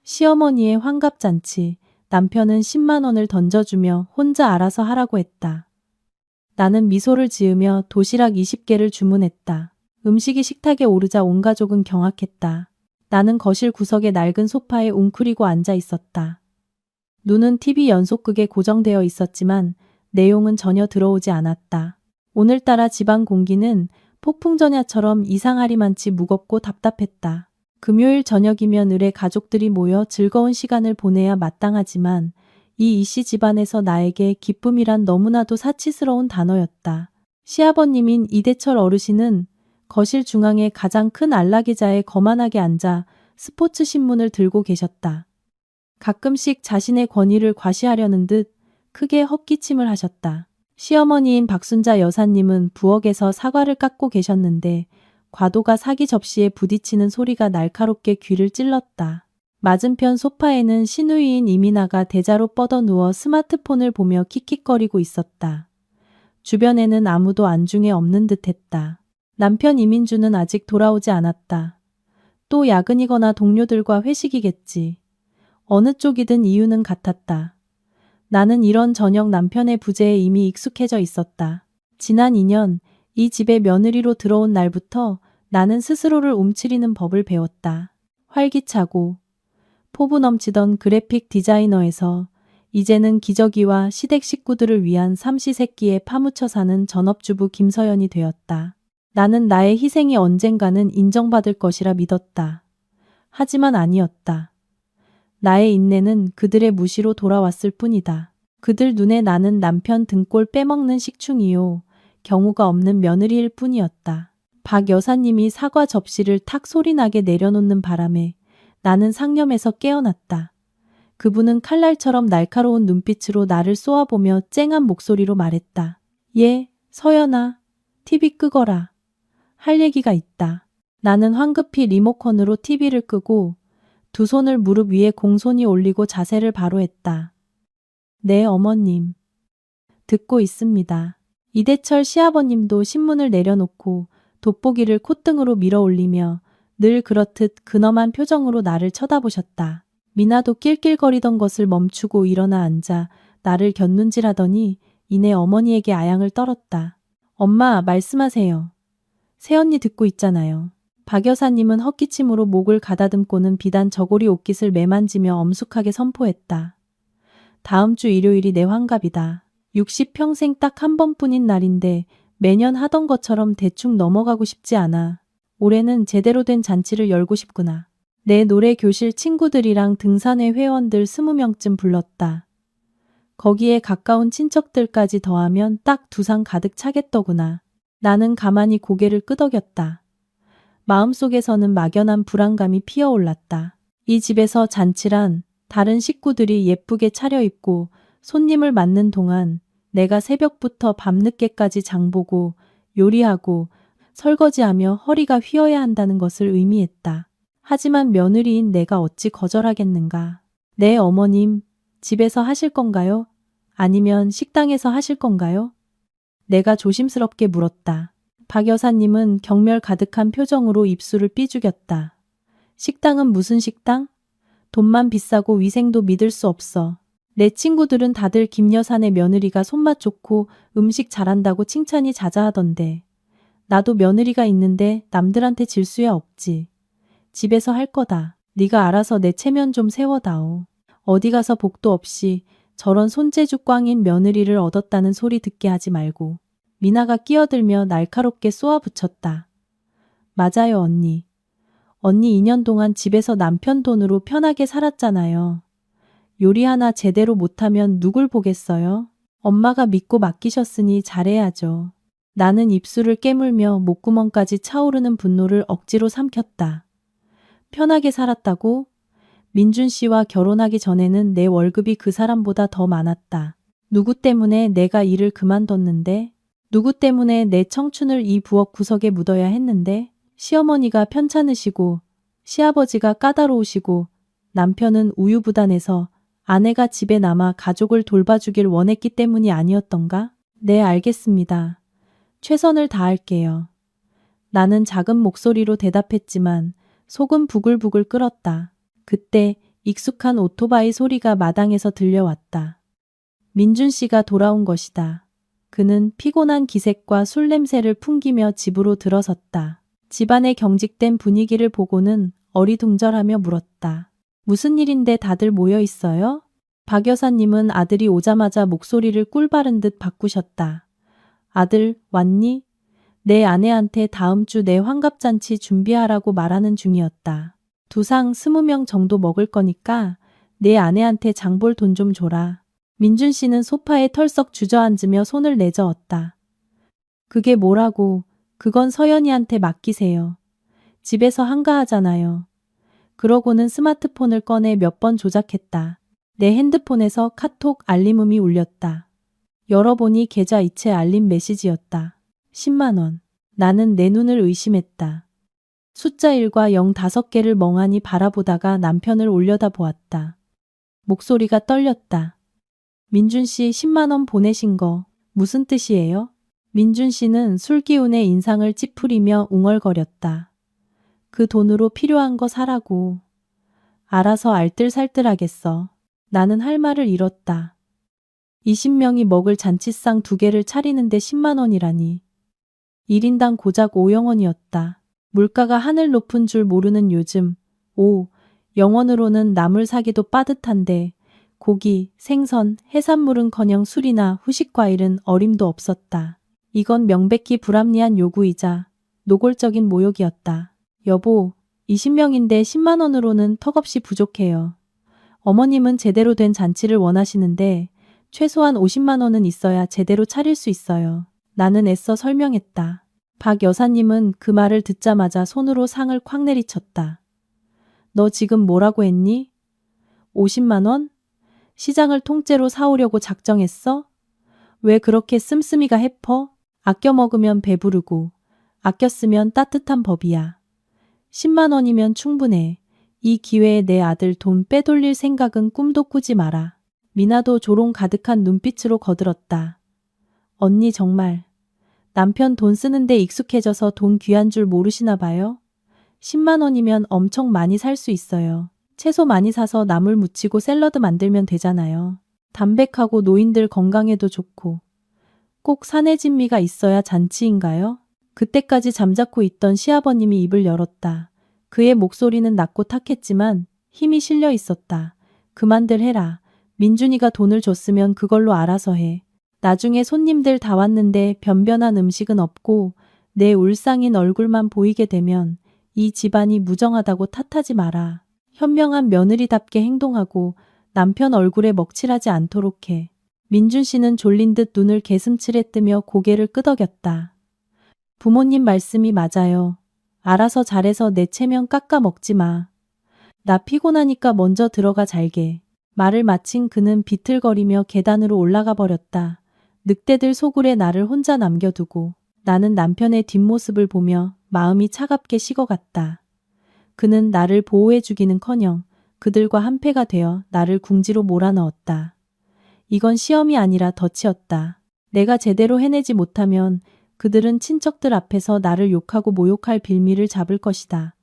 시어머니의 환갑잔치, 남편은 10만 원을 던져주며 혼자 알아서 하라고 했다. 나는 미소를 지으며 도시락 20개를 주문했다. 음식이 식탁에 오르자 온 가족은 경악했다. 나는 거실 구석의 낡은 소파에 웅크리고 앉아 있었다. 눈은 TV 연속극에 고정되어 있었지만 내용은 전혀 들어오지 않았다. 오늘따라 집안 공기는 폭풍전야처럼 이상하리만치 무겁고 답답했다. 금요일 저녁이면 을의 가족들이 모여 즐거운 시간을 보내야 마땅하지만 이 이씨 집안에서 나에게 기쁨이란 너무나도 사치스러운 단어였다. 시아버님인 이대철 어르신은 거실 중앙에 가장 큰 안락의자에 거만하게 앉아 스포츠 신문을 들고 계셨다. 가끔씩 자신의 권위를 과시하려는 듯 크게 헛기침을 하셨다. 시어머니인 박순자 여사님은 부엌에서 사과를 깎고 계셨는데 과도가 사기 접시에 부딪히는 소리가 날카롭게 귀를 찔렀다. 맞은편 소파에는 시누이인 이민아가 대자로 뻗어 누워 스마트폰을 보며 킥킥거리고 있었다. 주변에는 아무도 안중에 없는 듯했다. 남편 이민주는 아직 돌아오지 않았다. 또 야근이거나 동료들과 회식이겠지. 어느 쪽이든 이유는 같았다. 나는 이런 저녁 남편의 부재에 이미 익숙해져 있었다. 지난 2년 이 집에 며느리로 들어온 날부터 나는 스스로를 움츠리는 법을 배웠다. 활기차고 포부 넘치던 그래픽 디자이너에서 이제는 기저귀와 시댁 식구들을 위한 삼시세끼에 파묻혀 사는 전업주부 김서연이 되었다. 나는 나의 희생이 언젠가는 인정받을 것이라 믿었다. 하지만 아니었다. 나의 인내는 그들의 무시로 돌아왔을 뿐이다. 그들 눈에 나는 남편 등골 빼먹는 식충이요. 경우가 없는 며느리일 뿐이었다. 박 여사님이 사과 접시를 탁 소리나게 내려놓는 바람에 나는 상념에서 깨어났다. 그분은 칼날처럼 날카로운 눈빛으로 나를 쏘아보며 쨍한 목소리로 말했다. 예, 서연아, TV 끄거라. 할 얘기가 있다. 나는 황급히 리모컨으로 TV를 끄고 두 손을 무릎 위에 공손히 올리고 자세를 바로 했다. 네, 어머님. 듣고 있습니다. 이대철 시아버님도 신문을 내려놓고 돋보기를 콧등으로 밀어 올리며 늘 그렇듯 근엄한 표정으로 나를 쳐다보셨다. 미나도 낄낄거리던 것을 멈추고 일어나 앉아 나를 곁눈질하더니 이내 어머니에게 아양을 떨었다. 엄마, 말씀하세요. 새언니 듣고 있잖아요. 박 여사님은 헛기침으로 목을 가다듬고는 비단 저고리 옷깃을 매만지며 엄숙하게 선포했다. 다음 주 일요일이 내 환갑이다. 60평생 딱 한 번뿐인 날인데 매년 하던 것처럼 대충 넘어가고 싶지 않아. 올해는 제대로 된 잔치를 열고 싶구나. 내 노래 교실 친구들이랑 등산회 회원들 20명쯤 불렀다. 거기에 가까운 친척들까지 더하면 딱 두 상 가득 차겠더구나. 나는 가만히 고개를 끄덕였다. 마음속에서는 막연한 불안감이 피어올랐다. 이 집에서 잔치란 다른 식구들이 예쁘게 차려입고 손님을 맞는 동안 내가 새벽부터 밤늦게까지 장보고 요리하고 설거지하며 허리가 휘어야 한다는 것을 의미했다. 하지만 며느리인 내가 어찌 거절하겠는가. 네, 어머님, 집에서 하실 건가요? 아니면 식당에서 하실 건가요? 내가 조심스럽게 물었다. 박 여사님은 경멸 가득한 표정으로 입술을 삐죽였다. 식당은 무슨 식당? 돈만 비싸고 위생도 믿을 수 없어. 내 친구들은 다들 김 여사네 며느리가 손맛 좋고 음식 잘한다고 칭찬이 자자하던데. 나도 며느리가 있는데 남들한테 질 수야 없지. 집에서 할 거다. 네가 알아서 내 체면 좀 세워다오. 어디 가서 복도 없이 저런 손재주 꽝인 며느리를 얻었다는 소리 듣게 하지 말고. 미나가 끼어들며 날카롭게 쏘아붙였다. 맞아요, 언니. 언니 2년 동안 집에서 남편 돈으로 편하게 살았잖아요. 요리 하나 제대로 못하면 누굴 보겠어요? 엄마가 믿고 맡기셨으니 잘해야죠. 나는 입술을 깨물며 목구멍까지 차오르는 분노를 억지로 삼켰다. 편하게 살았다고? 민준 씨와 결혼하기 전에는 내 월급이 그 사람보다 더 많았다. 누구 때문에 내가 일을 그만뒀는데? 누구 때문에 내 청춘을 이 부엌 구석에 묻어야 했는데? 시어머니가 편찮으시고 시아버지가 까다로우시고 남편은 우유부단해서 아내가 집에 남아 가족을 돌봐주길 원했기 때문이 아니었던가? 네, 알겠습니다. 최선을 다할게요. 나는 작은 목소리로 대답했지만 속은 부글부글 끓었다. 그때 익숙한 오토바이 소리가 마당에서 들려왔다. 민준 씨가 돌아온 것이다. 그는 피곤한 기색과 술 냄새를 풍기며 집으로 들어섰다. 집안의 경직된 분위기를 보고는 어리둥절하며 물었다. 무슨 일인데 다들 모여 있어요? 박 여사님은 아들이 오자마자 목소리를 꿀바른 듯 바꾸셨다. 아들, 왔니? 내 아내한테 다음 주 내 환갑잔치 준비하라고 말하는 중이었다. 두상 20명 정도 먹을 거니까 내 아내한테 장볼 돈 좀 줘라. 민준 씨는 소파에 털썩 주저앉으며 손을 내저었다. 그게 뭐라고, 그건 서연이한테 맡기세요. 집에서 한가하잖아요. 그러고는 스마트폰을 꺼내 몇 번 조작했다. 내 핸드폰에서 카톡 알림음이 울렸다. 열어보니 계좌 이체 알림 메시지였다. 10만 원. 나는 내 눈을 의심했다. 숫자 1과 0 5개를 멍하니 바라보다가 남편을 올려다보았다. 목소리가 떨렸다. 민준 씨 10만 원 보내신 거 무슨 뜻이에요? 민준 씨는 술기운에 인상을 찌푸리며 웅얼거렸다. 그 돈으로 필요한 거 사라고. 알아서 알뜰살뜰하겠어. 나는 할 말을 잃었다. 20명이 먹을 잔치상 2개를 차리는데 10만 원이라니. 1인당 고작 5영원이었다. 물가가 하늘 높은 줄 모르는 요즘 5영원으로는 나물 사기도 빠듯한데 고기, 생선, 해산물은커녕 술이나 후식과일은 어림도 없었다. 이건 명백히 불합리한 요구이자 노골적인 모욕이었다. 여보, 20명인데 10만 원으로는 턱없이 부족해요. 어머님은 제대로 된 잔치를 원하시는데 최소한 50만 원은 있어야 제대로 차릴 수 있어요. 나는 애써 설명했다. 박 여사님은 그 말을 듣자마자 손으로 상을 콱 내리쳤다. 너 지금 뭐라고 했니? 50만 원? 시장을 통째로 사오려고 작정했어? 왜 그렇게 씀씀이가 해퍼? 아껴 먹으면 배부르고 아껴 쓰면 따뜻한 법이야. 10만 원이면 충분해. 이 기회에 내 아들 돈 빼돌릴 생각은 꿈도 꾸지 마라. 미나도 조롱 가득한 눈빛으로 거들었다. 언니 정말 남편 돈 쓰는데 익숙해져서 돈 귀한 줄 모르시나 봐요? 10만 원이면 엄청 많이 살 수 있어요. 채소 많이 사서 나물 무치고 샐러드 만들면 되잖아요. 담백하고 노인들 건강에도 좋고. 꼭 사내진미가 있어야 잔치인가요? 그때까지 잠자코 있던 시아버님이 입을 열었다. 그의 목소리는 낮고 탁했지만 힘이 실려 있었다. 그만들 해라. 민준이가 돈을 줬으면 그걸로 알아서 해. 나중에 손님들 다 왔는데 변변한 음식은 없고 내 울상인 얼굴만 보이게 되면 이 집안이 무정하다고 탓하지 마라. 현명한 며느리답게 행동하고 남편 얼굴에 먹칠하지 않도록 해. 민준 씨는 졸린 듯 눈을 개슴츠레 뜨며 고개를 끄덕였다. 부모님 말씀이 맞아요. 알아서 잘해서 내 체면 깎아 먹지 마. 나 피곤하니까 먼저 들어가 잘게. 말을 마친 그는 비틀거리며 계단으로 올라가 버렸다. 늑대들 소굴에 나를 혼자 남겨두고 나는 남편의 뒷모습을 보며 마음이 차갑게 식어갔다. 그는 나를 보호해주기는커녕 그들과 한패가 되어 나를 궁지로 몰아넣었다. 이건 시험이 아니라 덫이었다. 내가 제대로 해내지 못하면 그들은 친척들 앞에서 나를 욕하고 모욕할 빌미를 잡을 것이다.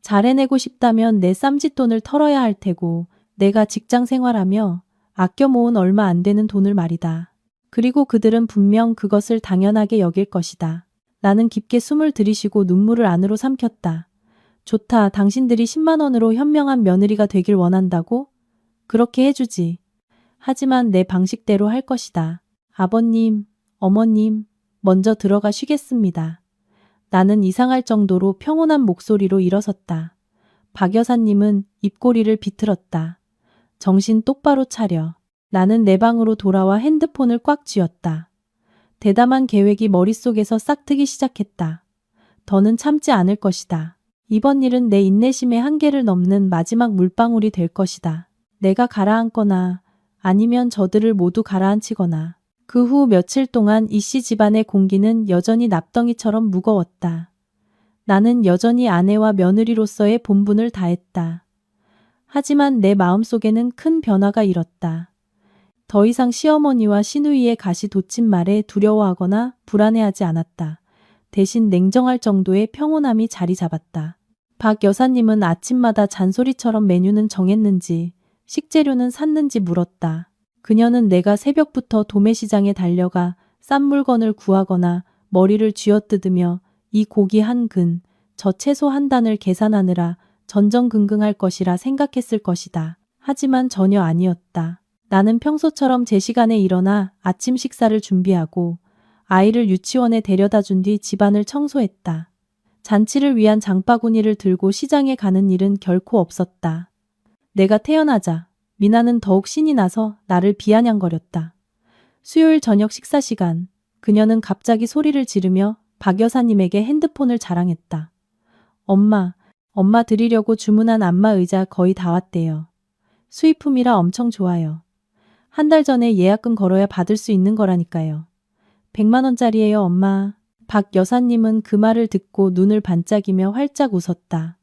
잘 해내고 싶다면 내 쌈짓돈을 털어야 할 테고 내가 직장 생활하며 아껴 모은 얼마 안 되는 돈을 말이다. 그리고 그들은 분명 그것을 당연하게 여길 것이다. 나는 깊게 숨을 들이쉬고 눈물을 안으로 삼켰다. 좋다. 당신들이 10만 원으로 현명한 며느리가 되길 원한다고? 그렇게 해주지. 하지만 내 방식대로 할 것이다. 아버님, 어머님, 먼저 들어가 쉬겠습니다. 나는 이상할 정도로 평온한 목소리로 일어섰다. 박 여사님은 입꼬리를 비틀었다. 정신 똑바로 차려. 나는 내 방으로 돌아와 핸드폰을 꽉 쥐었다. 대담한 계획이 머릿속에서 싹트기 시작했다. 더는 참지 않을 것이다. 이번 일은 내 인내심의 한계를 넘는 마지막 물방울이 될 것이다. 내가 가라앉거나 아니면 저들을 모두 가라앉히거나. 그 후 며칠 동안 이씨 집안의 공기는 여전히 납덩이처럼 무거웠다. 나는 여전히 아내와 며느리로서의 본분을 다했다. 하지만 내 마음속에는 큰 변화가 일었다. 더 이상 시어머니와 시누이의 가시 돋친 말에 두려워하거나 불안해하지 않았다. 대신 냉정할 정도의 평온함이 자리 잡았다. 박 여사님은 아침마다 잔소리처럼 메뉴는 정했는지 식재료는 샀는지 물었다. 그녀는 내가 새벽부터 도매시장에 달려가 싼 물건을 구하거나 머리를 쥐어뜯으며 이 고기 한 근, 저 채소 한 단을 계산하느라 전전긍긍할 것이라 생각했을 것이다. 하지만 전혀 아니었다. 나는 평소처럼 제 시간에 일어나 아침 식사를 준비하고 아이를 유치원에 데려다 준 뒤 집안을 청소했다. 잔치를 위한 장바구니를 들고 시장에 가는 일은 결코 없었다. 내가 태어나자 미나는 더욱 신이 나서 나를 비아냥거렸다. 수요일 저녁 식사 시간, 그녀는 갑자기 소리를 지르며 박 여사님에게 핸드폰을 자랑했다. 엄마 드리려고 주문한 안마 의자 거의 다 왔대요. 수입품이라 엄청 좋아요. 한 달 전에 예약금 걸어야 받을 수 있는 거라니까요. 100만 원짜리예요, 엄마. 박 여사님은 그 말을 듣고 눈을 반짝이며 활짝 웃었다.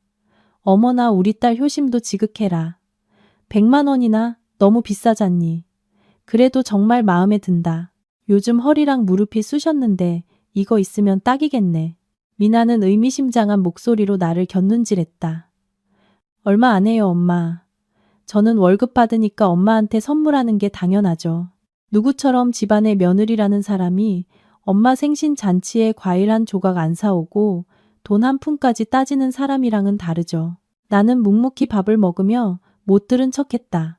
어머나 우리 딸 효심도 지극해라. 100만 원이나 너무 비싸잖니. 그래도 정말 마음에 든다. 요즘 허리랑 무릎이 쑤셨는데 이거 있으면 딱이겠네. 미나는 의미심장한 목소리로 나를 곁눈질했다. 얼마 안 해요, 엄마. 저는 월급 받으니까 엄마한테 선물하는 게 당연하죠. 누구처럼 집안의 며느리라는 사람이 엄마 생신 잔치에 과일 한 조각 안 사오고 돈 한 푼까지 따지는 사람이랑은 다르죠. 나는 묵묵히 밥을 먹으며 못 들은 척했다.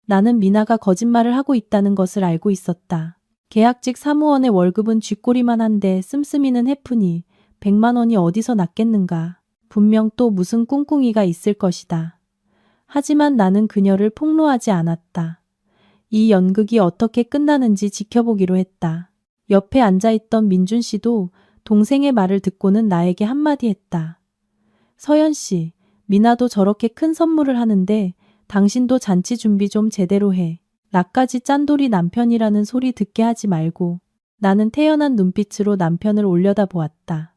나는 미나가 거짓말을 하고 있다는 것을 알고 있었다. 계약직 사무원의 월급은 쥐꼬리만 한데 씀씀이는 해프니 100만 원이 어디서 났겠는가. 분명 또 무슨 꿍꿍이가 있을 것이다. 하지만 나는 그녀를 폭로하지 않았다. 이 연극이 어떻게 끝나는지 지켜보기로 했다. 옆에 앉아있던 민준 씨도 동생의 말을 듣고는 나에게 한마디 했다. 서연 씨, 미나도 저렇게 큰 선물을 하는데 당신도 잔치 준비 좀 제대로 해. 나까지 짠돌이 남편이라는 소리 듣게 하지 말고. 나는 태연한 눈빛으로 남편을 올려다보았다.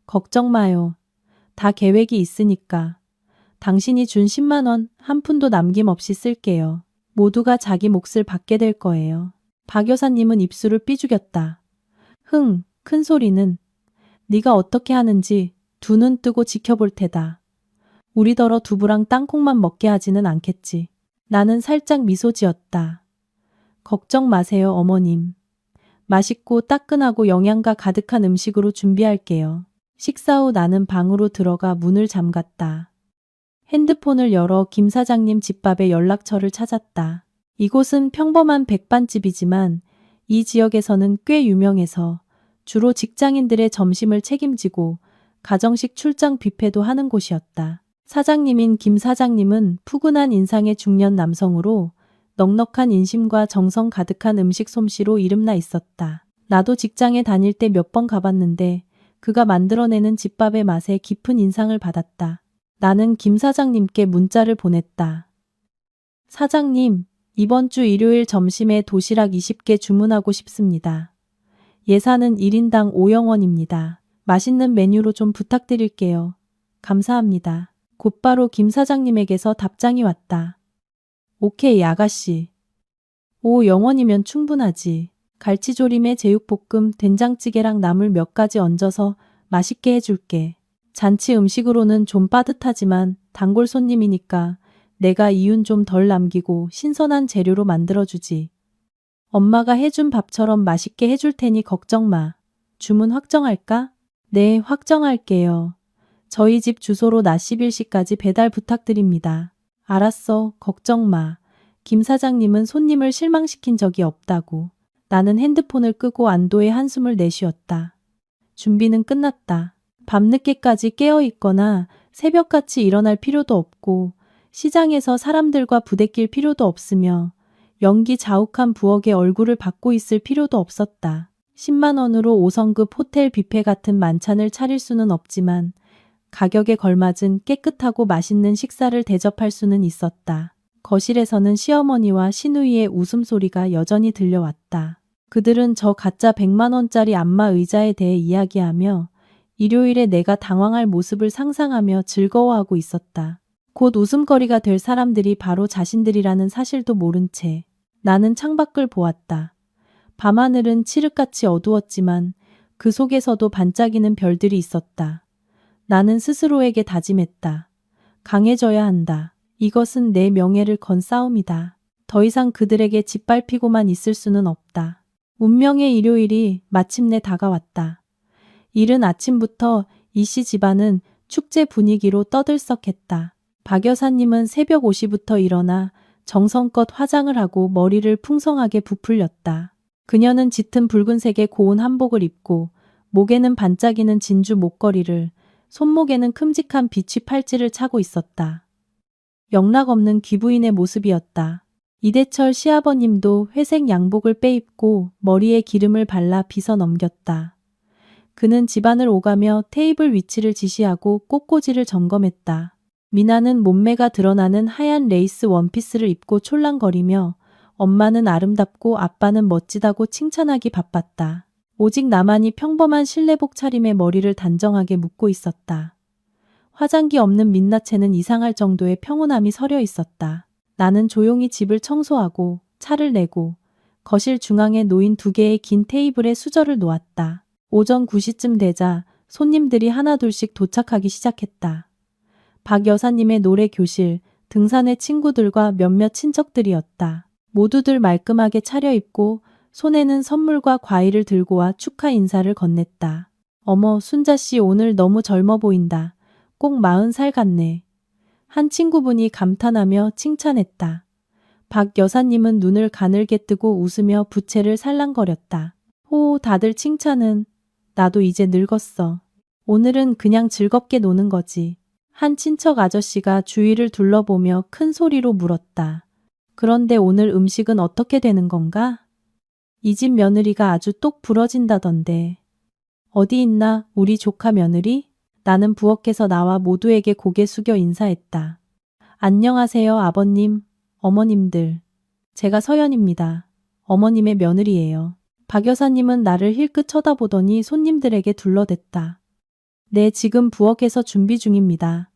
걱정 마요. 다 계획이 있으니까. 당신이 준 10만 원 한 푼도 남김없이 쓸게요. 모두가 자기 몫을 받게 될 거예요. 박 여사님은 입술을 삐죽였다. 큰 소리는. 네가 어떻게 하는지 두 눈 뜨고 지켜볼 테다. 우리더러 두부랑 땅콩만 먹게 하지는 않겠지. 나는 살짝 미소 지었다. 걱정 마세요, 어머님. 맛있고 따끈하고 영양가 가득한 음식으로 준비할게요. 식사 후 나는 방으로 들어가 문을 잠갔다. 핸드폰을 열어 김 사장님 집밥의 연락처를 찾았다. 이곳은 평범한 백반집이지만 이 지역에서는 꽤 유명해서 주로 직장인들의 점심을 책임지고 가정식 출장 뷔페도 하는 곳이었다. 사장님인 김 사장님은 푸근한 인상의 중년 남성으로 넉넉한 인심과 정성 가득한 음식 솜씨로 이름나 있었다. 나도 직장에 다닐 때 몇 번 가봤는데 그가 만들어내는 집밥의 맛에 깊은 인상을 받았다. 나는 김 사장님께 문자를 보냈다. 사장님, 이번 주 일요일 점심에 도시락 20개 주문하고 싶습니다. 예산은 1인당 5영원입니다. 맛있는 메뉴로 좀 부탁드릴게요. 감사합니다. 곧바로 김 사장님에게서 답장이 왔다. 오케이, 아가씨. 5영원이면 충분하지. 갈치조림에 제육볶음, 된장찌개랑 나물 몇 가지 얹어서 맛있게 해줄게. 잔치 음식으로는 좀 빠듯하지만 단골 손님이니까 내가 이윤 좀 덜 남기고 신선한 재료로 만들어주지. 엄마가 해준 밥처럼 맛있게 해줄 테니 걱정 마. 주문 확정할까? 네, 확정할게요. 저희 집 주소로 낮 11시까지 배달 부탁드립니다. 알았어, 걱정 마. 김 사장님은 손님을 실망시킨 적이 없다고. 나는 핸드폰을 끄고 안도의 한숨을 내쉬었다. 준비는 끝났다. 밤늦게까지 깨어있거나 새벽같이 일어날 필요도 없고 시장에서 사람들과 부대낄 필요도 없으며 연기 자욱한 부엌의 얼굴을 받고 있을 필요도 없었다. 10만 원으로 5성급 호텔 뷔페 같은 만찬을 차릴 수는 없지만 가격에 걸맞은 깨끗하고 맛있는 식사를 대접할 수는 있었다. 거실에서는 시어머니와 시누이의 웃음소리가 여전히 들려왔다. 그들은 저 가짜 100만 원짜리 안마 의자에 대해 이야기하며 일요일에 내가 당황할 모습을 상상하며 즐거워하고 있었다. 곧 웃음거리가 될 사람들이 바로 자신들이라는 사실도 모른 채 나는 창밖을 보았다. 밤하늘은 칠흑같이 어두웠지만 그 속에서도 반짝이는 별들이 있었다. 나는 스스로에게 다짐했다. 강해져야 한다. 이것은 내 명예를 건 싸움이다. 더 이상 그들에게 짓밟히고만 있을 수는 없다. 운명의 일요일이 마침내 다가왔다. 이른 아침부터 이씨 집안은 축제 분위기로 떠들썩했다. 박 여사님은 새벽 5시부터 일어나 정성껏 화장을 하고 머리를 풍성하게 부풀렸다. 그녀는 짙은 붉은색의 고운 한복을 입고 목에는 반짝이는 진주 목걸이를, 손목에는 큼직한 비취 팔찌를 차고 있었다. 영락없는 귀부인의 모습이었다. 이대철 시아버님도 회색 양복을 빼입고 머리에 기름을 발라 빗어 넘겼다. 그는 집안을 오가며 테이블 위치를 지시하고 꽃꽂이를 점검했다. 미나는 몸매가 드러나는 하얀 레이스 원피스를 입고 촐랑거리며 엄마는 아름답고 아빠는 멋지다고 칭찬하기 바빴다. 오직 나만이 평범한 실내복 차림에 머리를 단정하게 묶고 있었다. 화장기 없는 민낯에는 이상할 정도의 평온함이 서려 있었다. 나는 조용히 집을 청소하고 차를 내고 거실 중앙에 놓인 2개의 긴 테이블에 수저를 놓았다. 오전 9시쯤 되자 손님들이 하나둘씩 도착하기 시작했다. 박 여사님의 노래 교실, 등산회 친구들과 몇몇 친척들이었다. 모두들 말끔하게 차려입고 손에는 선물과 과일을 들고 와 축하 인사를 건넸다. 어머, 순자씨 오늘 너무 젊어 보인다. 꼭 40살 같네. 한 친구분이 감탄하며 칭찬했다. 박 여사님은 눈을 가늘게 뜨고 웃으며 부채를 살랑거렸다. 호, 다들 칭찬은. 나도 이제 늙었어. 오늘은 그냥 즐겁게 노는 거지. 한 친척 아저씨가 주위를 둘러보며 큰 소리로 물었다. 그런데 오늘 음식은 어떻게 되는 건가? 이 집 며느리가 아주 똑 부러진다던데. 어디 있나 우리 조카 며느리? 나는 부엌에서 나와 모두에게 고개 숙여 인사했다. 안녕하세요 아버님, 어머님들. 제가 서연입니다. 어머님의 며느리예요. 박 여사님은 나를 힐끗 쳐다보더니 손님들에게 둘러댔다. 네, 지금 부엌에서 준비 중입니다.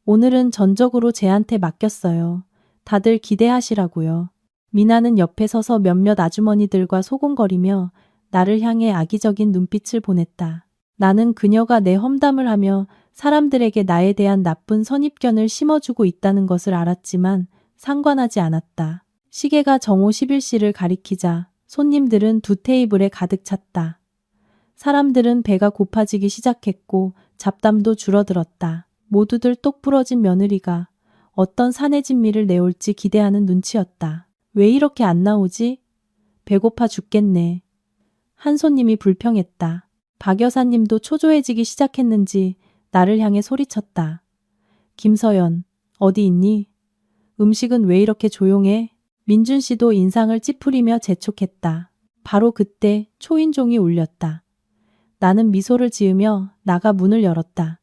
오늘은 전적으로 쟤한테 맡겼어요. 다들 기대하시라고요. 미나는 옆에 서서 몇몇 아주머니들과 소곤거리며 나를 향해 악의적인 눈빛을 보냈다. 나는 그녀가 내 험담을 하며 사람들에게 나에 대한 나쁜 선입견을 심어주고 있다는 것을 알았지만 상관하지 않았다. 시계가 정오 11시를 가리키자 손님들은 2 테이블에 가득 찼다. 사람들은 배가 고파지기 시작했고 잡담도 줄어들었다. 모두들 똑 부러진 며느리가 어떤 사내 진미를 내올지 기대하는 눈치였다. 왜 이렇게 안 나오지? 배고파 죽겠네. 한 손님이 불평했다. 박 여사님도 초조해지기 시작했는지 나를 향해 소리쳤다. 김서연, 어디 있니? 음식은 왜 이렇게 조용해? 민준 씨도 인상을 찌푸리며 재촉했다. 바로 그때 초인종이 울렸다. 나는 미소를 지으며 나가 문을 열었다.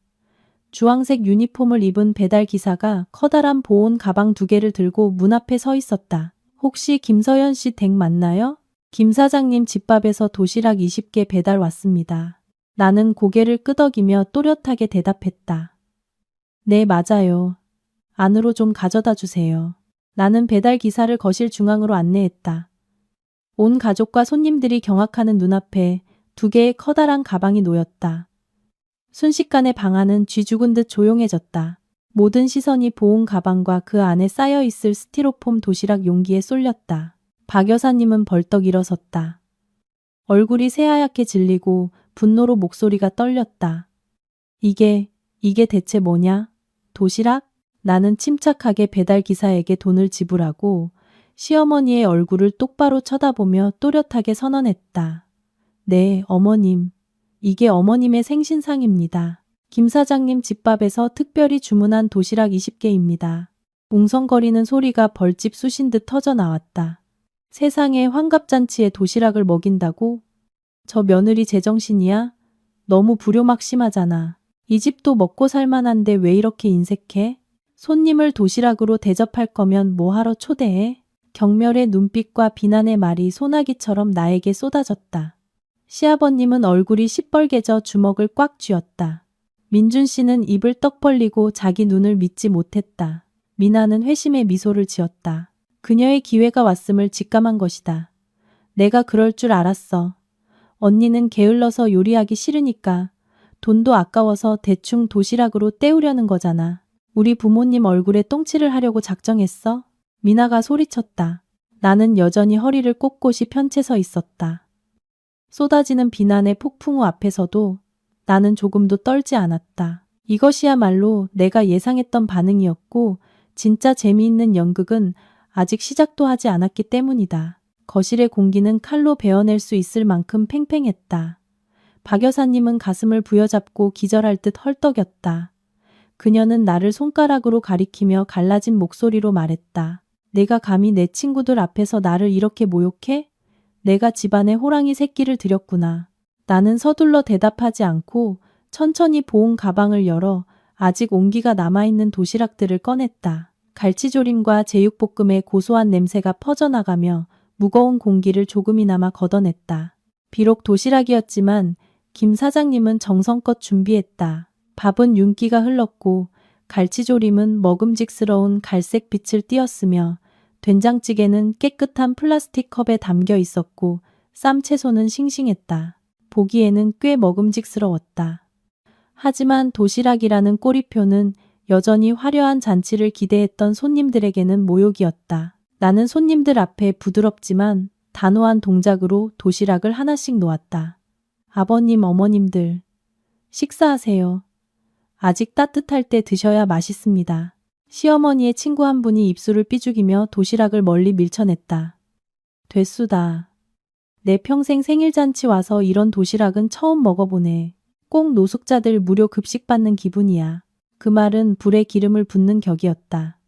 주황색 유니폼을 입은 배달 기사가 커다란 보온 가방 2개를 들고 문 앞에 서 있었다. 혹시 김서연 씨 댁 맞나요? 김 사장님 집밥에서 도시락 20개 배달 왔습니다. 나는 고개를 끄덕이며 또렷하게 대답했다. 네, 맞아요. 안으로 좀 가져다 주세요. 나는 배달 기사를 거실 중앙으로 안내했다. 온 가족과 손님들이 경악하는 눈앞에 2개의 커다란 가방이 놓였다. 순식간에 방 안은 쥐 죽은 듯 조용해졌다. 모든 시선이 보온 가방과 그 안에 쌓여있을 스티로폼 도시락 용기에 쏠렸다. 박 여사님은 벌떡 일어섰다. 얼굴이 새하얗게 질리고 분노로 목소리가 떨렸다. 이게 대체 뭐냐? 도시락? 나는 침착하게 배달 기사에게 돈을 지불하고 시어머니의 얼굴을 똑바로 쳐다보며 또렷하게 선언했다. 네, 어머님. 이게 어머님의 생신상입니다. 김 사장님 집밥에서 특별히 주문한 도시락 20개입니다. 웅성거리는 소리가 벌집 쑤신 듯 터져 나왔다. 세상에 환갑잔치에 도시락을 먹인다고? 저 며느리 제정신이야? 너무 불효막심하잖아. 이 집도 먹고 살만한데 왜 이렇게 인색해? 손님을 도시락으로 대접할 거면 뭐하러 초대해? 경멸의 눈빛과 비난의 말이 소나기처럼 나에게 쏟아졌다. 시아버님은 얼굴이 시뻘개져 주먹을 꽉 쥐었다. 민준 씨는 입을 떡 벌리고 자기 눈을 믿지 못했다. 미나는 회심의 미소를 지었다. 그녀의 기회가 왔음을 직감한 것이다. 내가 그럴 줄 알았어. 언니는 게을러서 요리하기 싫으니까 돈도 아까워서 대충 도시락으로 때우려는 거잖아. 우리 부모님 얼굴에 똥칠을 하려고 작정했어? 미나가 소리쳤다. 나는 여전히 허리를 꼿꼿이 편채 서 있었다. 쏟아지는 비난의 폭풍우 앞에서도 나는 조금도 떨지 않았다. 이것이야말로 내가 예상했던 반응이었고 진짜 재미있는 연극은 아직 시작도 하지 않았기 때문이다. 거실의 공기는 칼로 베어낼 수 있을 만큼 팽팽했다. 박 여사님은 가슴을 부여잡고 기절할 듯 헐떡였다. 그녀는 나를 손가락으로 가리키며 갈라진 목소리로 말했다. 내가 감히 내 친구들 앞에서 나를 이렇게 모욕해? 내가 집안에 호랑이 새끼를 들였구나. 나는 서둘러 대답하지 않고 천천히 보온 가방을 열어 아직 온기가 남아있는 도시락들을 꺼냈다. 갈치조림과 제육볶음의 고소한 냄새가 퍼져나가며 무거운 공기를 조금이나마 걷어냈다. 비록 도시락이었지만 김 사장님은 정성껏 준비했다. 밥은 윤기가 흘렀고 갈치조림은 먹음직스러운 갈색 빛을 띠었으며 된장찌개는 깨끗한 플라스틱 컵에 담겨 있었고 쌈채소는 싱싱했다. 보기에는 꽤 먹음직스러웠다. 하지만 도시락이라는 꼬리표는 여전히 화려한 잔치를 기대했던 손님들에게는 모욕이었다. 나는 손님들 앞에 부드럽지만 단호한 동작으로 도시락을 하나씩 놓았다. 아버님, 어머님들, 식사하세요. 아직 따뜻할 때 드셔야 맛있습니다. 시어머니의 친구 한 분이 입술을 삐죽이며 도시락을 멀리 밀쳐냈다. 됐수다. 내 평생 생일잔치 와서 이런 도시락은 처음 먹어보네. 꼭 노숙자들 무료 급식 받는 기분이야. 그 말은 불에 기름을 붓는 격이었다.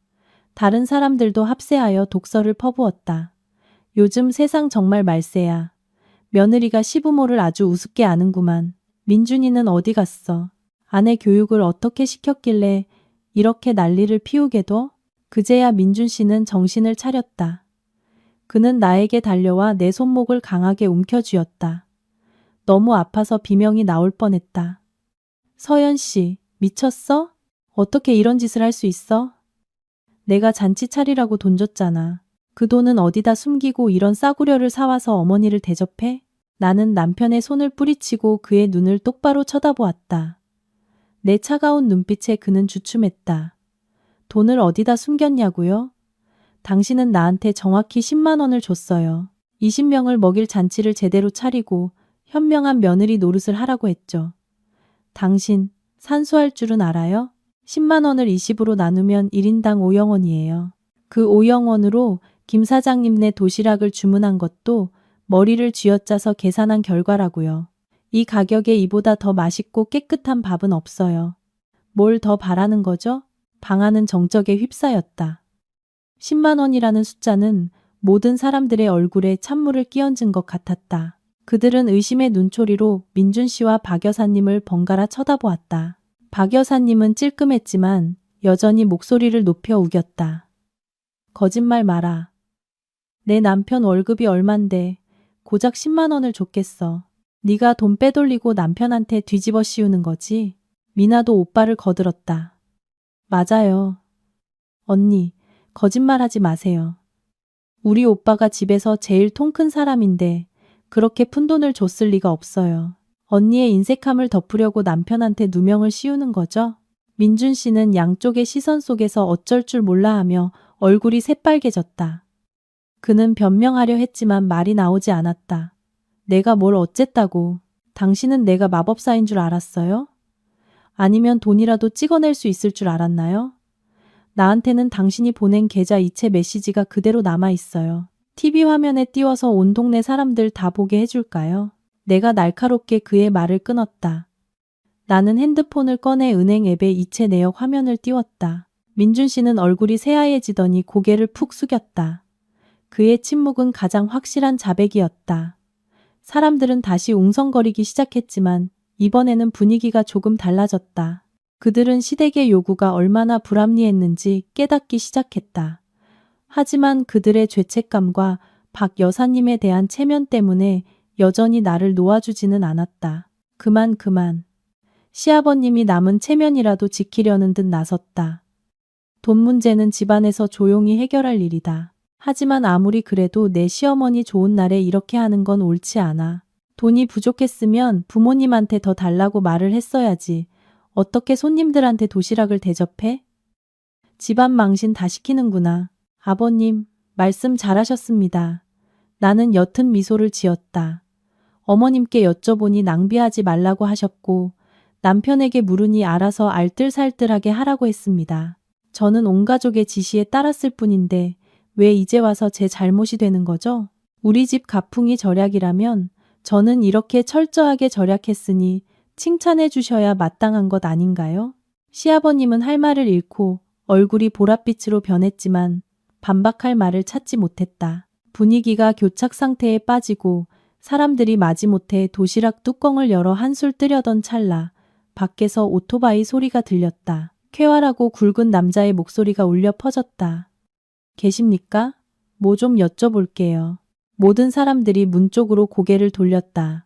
다른 사람들도 합세하여 독설을 퍼부었다. 요즘 세상 정말 말세야. 며느리가 시부모를 아주 우습게 아는구만. 민준이는 어디 갔어? 아내 교육을 어떻게 시켰길래 이렇게 난리를 피우게 둬? 그제야 민준 씨는 정신을 차렸다. 그는 나에게 달려와 내 손목을 강하게 움켜쥐었다. 너무 아파서 비명이 나올 뻔했다. 서연 씨, 미쳤어? 어떻게 이런 짓을 할 수 있어? 내가 잔치 차리라고 돈 줬잖아. 그 돈은 어디다 숨기고 이런 싸구려를 사와서 어머니를 대접해? 나는 남편의 손을 뿌리치고 그의 눈을 똑바로 쳐다보았다. 내 차가운 눈빛에 그는 주춤했다. 돈을 어디다 숨겼냐고요? 당신은 나한테 정확히 10만 원을 줬어요. 20명을 먹일 잔치를 제대로 차리고 현명한 며느리 노릇을 하라고 했죠. 당신 산수할 줄은 알아요? 10만 원을 20으로 나누면 1인당 5영원이에요. 그 5영원으로 김 사장님네 도시락을 주문한 것도 머리를 쥐어짜서 계산한 결과라고요. 이 가격에 이보다 더 맛있고 깨끗한 밥은 없어요. 뭘 더 바라는 거죠? 방아는 정적에 휩싸였다. 10만 원이라는 숫자는 모든 사람들의 얼굴에 찬물을 끼얹은 것 같았다. 그들은 의심의 눈초리로 민준 씨와 박 여사님을 번갈아 쳐다보았다. 박 여사님은 찔끔했지만 여전히 목소리를 높여 우겼다. 거짓말 마라. 내 남편 월급이 얼만데 고작 10만 원을 줬겠어. 네가 돈 빼돌리고 남편한테 뒤집어 씌우는 거지? 미나도 오빠를 거들었다. 맞아요. 언니, 거짓말하지 마세요. 우리 오빠가 집에서 제일 통 큰 사람인데 그렇게 푼돈을 줬을 리가 없어요. 언니의 인색함을 덮으려고 남편한테 누명을 씌우는 거죠? 민준 씨는 양쪽의 시선 속에서 어쩔 줄 몰라 하며 얼굴이 새빨개졌다. 그는 변명하려 했지만 말이 나오지 않았다. 내가 뭘 어쨌다고. 당신은 내가 마법사인 줄 알았어요? 아니면 돈이라도 찍어낼 수 있을 줄 알았나요? 나한테는 당신이 보낸 계좌 이체 메시지가 그대로 남아있어요. TV 화면에 띄워서 온 동네 사람들 다 보게 해줄까요? 내가 날카롭게 그의 말을 끊었다. 나는 핸드폰을 꺼내 은행 앱의 이체 내역 화면을 띄웠다. 민준 씨는 얼굴이 새하얘지더니 고개를 푹 숙였다. 그의 침묵은 가장 확실한 자백이었다. 사람들은 다시 웅성거리기 시작했지만 이번에는 분위기가 조금 달라졌다. 그들은 시댁의 요구가 얼마나 불합리했는지 깨닫기 시작했다. 하지만 그들의 죄책감과 박 여사님에 대한 체면 때문에 여전히 나를 놓아주지는 않았다. 그만. 시아버님이 남은 체면이라도 지키려는 듯 나섰다. 돈 문제는 집안에서 조용히 해결할 일이다. 하지만 아무리 그래도 내 시어머니 좋은 날에 이렇게 하는 건 옳지 않아. 돈이 부족했으면 부모님한테 더 달라고 말을 했어야지. 어떻게 손님들한테 도시락을 대접해? 집안 망신 다 시키는구나. 아버님, 말씀 잘하셨습니다. 나는 옅은 미소를 지었다. 어머님께 여쭤보니 낭비하지 말라고 하셨고 남편에게 물으니 알아서 알뜰살뜰하게 하라고 했습니다. 저는 온 가족의 지시에 따랐을 뿐인데 왜 이제 와서 제 잘못이 되는 거죠? 우리 집 가풍이 절약이라면 저는 이렇게 철저하게 절약했으니 칭찬해 주셔야 마땅한 것 아닌가요? 시아버님은 할 말을 잃고 얼굴이 보랏빛으로 변했지만 반박할 말을 찾지 못했다. 분위기가 교착 상태에 빠지고 사람들이 마지못해 도시락 뚜껑을 열어 한술 뜨려던 찰나 밖에서 오토바이 소리가 들렸다. 쾌활하고 굵은 남자의 목소리가 울려 퍼졌다. 계십니까? 뭐 좀 여쭤볼게요. 모든 사람들이 문 쪽으로 고개를 돌렸다.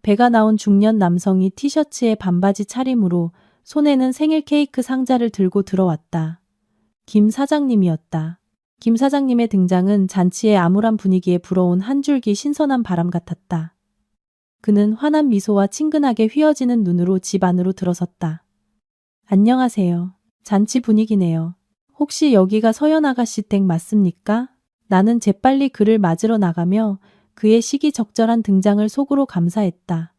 배가 나온 중년 남성이 티셔츠에 반바지 차림으로 손에는 생일 케이크 상자를 들고 들어왔다. 김 사장님이었다. 김 사장님의 등장은 잔치의 암울한 분위기에 불어온 한 줄기 신선한 바람 같았다. 그는 환한 미소와 친근하게 휘어지는 눈으로 집 안으로 들어섰다. 안녕하세요. 잔치 분위기네요. 혹시 여기가 서연 아가씨 댁 맞습니까? 나는 재빨리 그를 맞으러 나가며 그의 시기적절한 등장을 속으로 감사했다.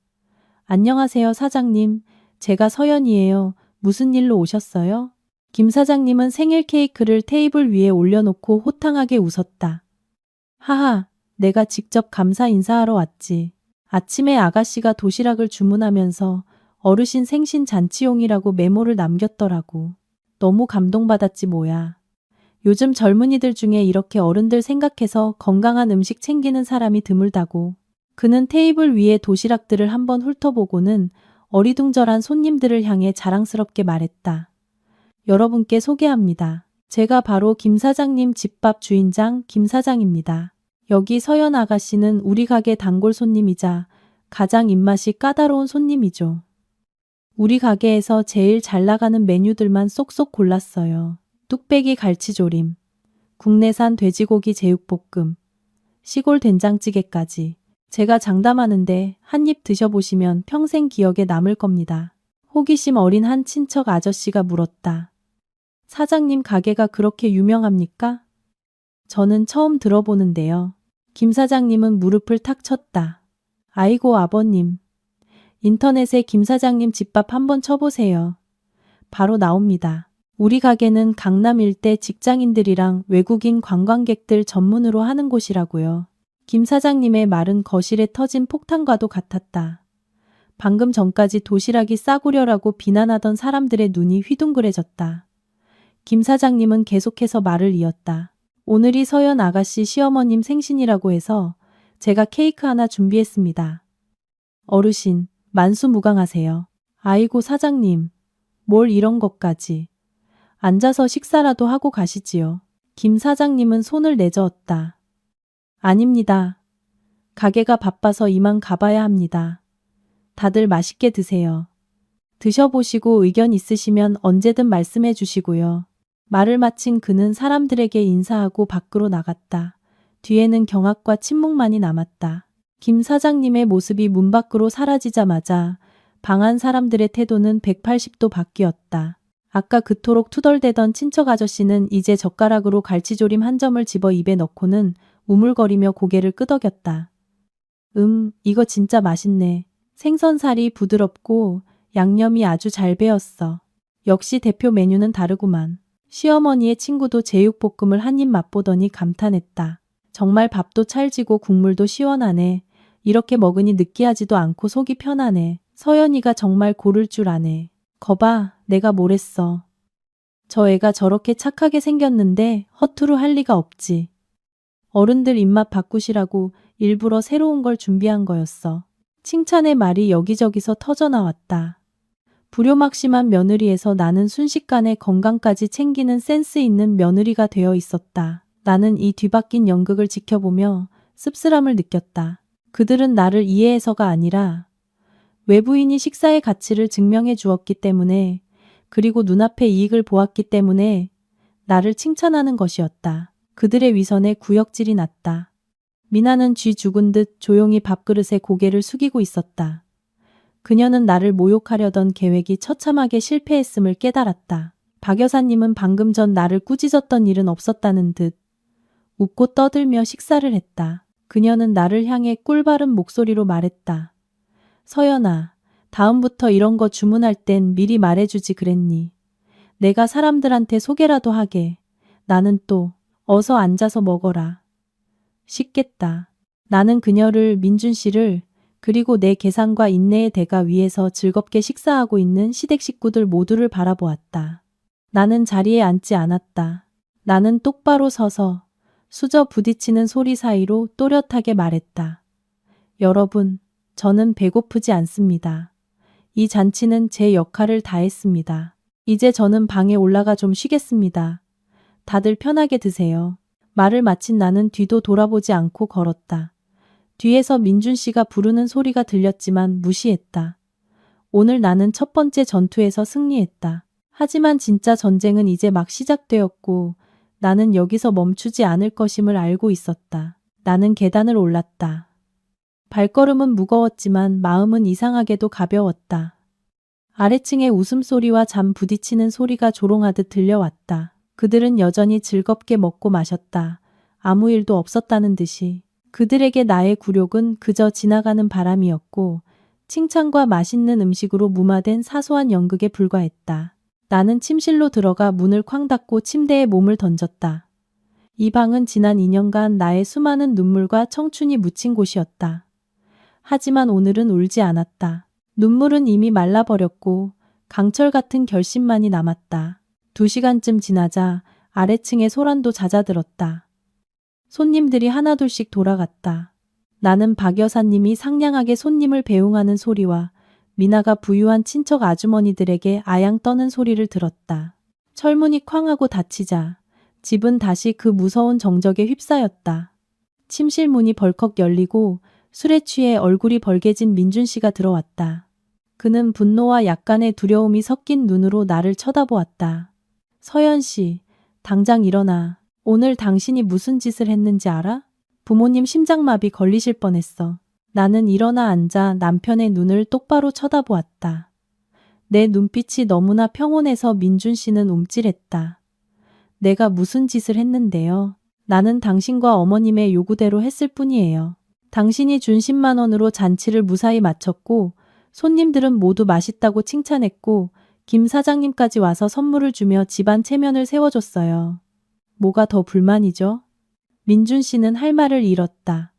안녕하세요, 사장님. 제가 서연이에요. 무슨 일로 오셨어요? 김 사장님은 생일 케이크를 테이블 위에 올려놓고 호탕하게 웃었다. 하하, 내가 직접 감사 인사하러 왔지. 아침에 아가씨가 도시락을 주문하면서 어르신 생신 잔치용이라고 메모를 남겼더라고. 너무 감동받았지 뭐야. 요즘 젊은이들 중에 이렇게 어른들 생각해서 건강한 음식 챙기는 사람이 드물다고. 그는 테이블 위에 도시락들을 한번 훑어보고는 어리둥절한 손님들을 향해 자랑스럽게 말했다. 여러분께 소개합니다. 제가 바로 김 사장님 집밥 주인장 김 사장입니다. 여기 서연 아가씨는 우리 가게 단골 손님이자 가장 입맛이 까다로운 손님이죠. 우리 가게에서 제일 잘 나가는 메뉴들만 쏙쏙 골랐어요. 뚝배기 갈치조림, 국내산 돼지고기 제육볶음, 시골 된장찌개까지. 제가 장담하는데 한 입 드셔보시면 평생 기억에 남을 겁니다. 호기심 어린 한 친척 아저씨가 물었다. 사장님 가게가 그렇게 유명합니까? 저는 처음 들어보는데요. 김 사장님은 무릎을 탁 쳤다. 아이고 아버님. 인터넷에 김 사장님 집밥 한번 쳐보세요. 바로 나옵니다. 우리 가게는 강남 일대 직장인들이랑 외국인 관광객들 전문으로 하는 곳이라고요. 김 사장님의 말은 거실에 터진 폭탄과도 같았다. 방금 전까지 도시락이 싸구려라고 비난하던 사람들의 눈이 휘둥그레졌다. 김 사장님은 계속해서 말을 이었다. 오늘이 서연 아가씨 시어머님 생신이라고 해서 제가 케이크 하나 준비했습니다. 어르신, 만수무강하세요. 아이고 사장님, 뭘 이런 것까지. 앉아서 식사라도 하고 가시지요. 김 사장님은 손을 내저었다. 아닙니다. 가게가 바빠서 이만 가봐야 합니다. 다들 맛있게 드세요. 드셔보시고 의견 있으시면 언제든 말씀해 주시고요. 말을 마친 그는 사람들에게 인사하고 밖으로 나갔다. 뒤에는 경악과 침묵만이 남았다. 김 사장님의 모습이 문 밖으로 사라지자마자 방 안 사람들의 태도는 180도 바뀌었다. 아까 그토록 투덜대던 친척 아저씨는 이제 젓가락으로 갈치조림 한 점을 집어 입에 넣고는 우물거리며 고개를 끄덕였다. 이거 진짜 맛있네. 생선살이 부드럽고 양념이 아주 잘 배었어. 역시 대표 메뉴는 다르구만. 시어머니의 친구도 제육볶음을 한 입 맛보더니 감탄했다. 정말 밥도 찰지고 국물도 시원하네. 이렇게 먹으니 느끼하지도 않고 속이 편하네. 서연이가 정말 고를 줄 아네. 거봐, 내가 뭐랬어. 저 애가 저렇게 착하게 생겼는데 허투루 할 리가 없지. 어른들 입맛 바꾸시라고 일부러 새로운 걸 준비한 거였어. 칭찬의 말이 여기저기서 터져나왔다. 불효막심한 며느리에서 나는 순식간에 건강까지 챙기는 센스 있는 며느리가 되어 있었다. 나는 이 뒤바뀐 연극을 지켜보며 씁쓸함을 느꼈다. 그들은 나를 이해해서가 아니라 외부인이 식사의 가치를 증명해 주었기 때문에, 그리고 눈앞의 이익을 보았기 때문에 나를 칭찬하는 것이었다. 그들의 위선에 구역질이 났다. 미나는 쥐 죽은 듯 조용히 밥그릇에 고개를 숙이고 있었다. 그녀는 나를 모욕하려던 계획이 처참하게 실패했음을 깨달았다. 박 여사님은 방금 전 나를 꾸짖었던 일은 없었다는 듯 웃고 떠들며 식사를 했다. 그녀는 나를 향해 꿀바른 목소리로 말했다. 서연아, 다음부터 이런 거 주문할 땐 미리 말해주지 그랬니? 내가 사람들한테 소개라도 하게. 나는 또 어서 앉아서 먹어라. 식겠다. 나는 그녀를, 민준 씨를, 그리고 내 계산과 인내의 대가 위에서 즐겁게 식사하고 있는 시댁 식구들 모두를 바라보았다. 나는 자리에 앉지 않았다. 나는 똑바로 서서 수저 부딪히는 소리 사이로 또렷하게 말했다. 여러분, 저는 배고프지 않습니다. 이 잔치는 제 역할을 다했습니다. 이제 저는 방에 올라가 좀 쉬겠습니다. 다들 편하게 드세요. 말을 마친 나는 뒤도 돌아보지 않고 걸었다. 뒤에서 민준 씨가 부르는 소리가 들렸지만 무시했다. 오늘 나는 첫 번째 전투에서 승리했다. 하지만 진짜 전쟁은 이제 막 시작되었고 나는 여기서 멈추지 않을 것임을 알고 있었다. 나는 계단을 올랐다. 발걸음은 무거웠지만 마음은 이상하게도 가벼웠다. 아래층의 웃음소리와 잠 부딪히는 소리가 조롱하듯 들려왔다. 그들은 여전히 즐겁게 먹고 마셨다. 아무 일도 없었다는 듯이. 그들에게 나의 굴욕은 그저 지나가는 바람이었고 칭찬과 맛있는 음식으로 무마된 사소한 연극에 불과했다. 나는 침실로 들어가 문을 쾅 닫고 침대에 몸을 던졌다. 이 방은 지난 2년간 나의 수많은 눈물과 청춘이 묻힌 곳이었다. 하지만 오늘은 울지 않았다. 눈물은 이미 말라버렸고 강철 같은 결심만이 남았다. 2시간쯤 지나자 아래층의 소란도 잦아들었다. 손님들이 하나둘씩 돌아갔다. 나는 박 여사님이 상냥하게 손님을 배웅하는 소리와 미나가 부유한 친척 아주머니들에게 아양 떠는 소리를 들었다. 철문이 쾅하고 닫히자 집은 다시 그 무서운 정적에 휩싸였다. 침실 문이 벌컥 열리고 술에 취해 얼굴이 벌개진 민준 씨가 들어왔다. 그는 분노와 약간의 두려움이 섞인 눈으로 나를 쳐다보았다. 서연 씨, 당장 일어나. 오늘 당신이 무슨 짓을 했는지 알아? 부모님 심장마비 걸리실 뻔했어. 나는 일어나 앉아 남편의 눈을 똑바로 쳐다보았다. 내 눈빛이 너무나 평온해서 민준 씨는 움찔했다. 내가 무슨 짓을 했는데요? 나는 당신과 어머님의 요구대로 했을 뿐이에요. 당신이 준 10만 원으로 잔치를 무사히 마쳤고 손님들은 모두 맛있다고 칭찬했고 김 사장님까지 와서 선물을 주며 집안 체면을 세워줬어요. 뭐가 더 불만이죠? 민준 씨는 할 말을 잃었다.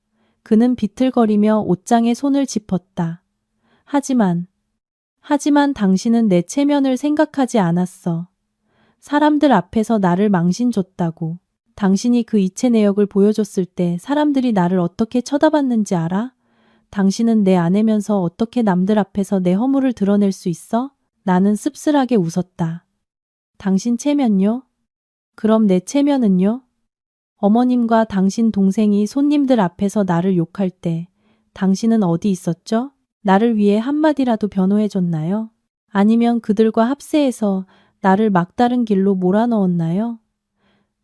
그는 비틀거리며 옷장에 손을 짚었다. 하지만 당신은 내 체면을 생각하지 않았어. 사람들 앞에서 나를 망신줬다고. 당신이 그 이체 내역을 보여줬을 때 사람들이 나를 어떻게 쳐다봤는지 알아? 당신은 내 아내면서 어떻게 남들 앞에서 내 허물을 드러낼 수 있어? 나는 씁쓸하게 웃었다. 당신 체면요? 그럼 내 체면은요? 어머님과 당신 동생이 손님들 앞에서 나를 욕할 때 당신은 어디 있었죠? 나를 위해 한마디라도 변호해줬나요? 아니면 그들과 합세해서 나를 막다른 길로 몰아넣었나요?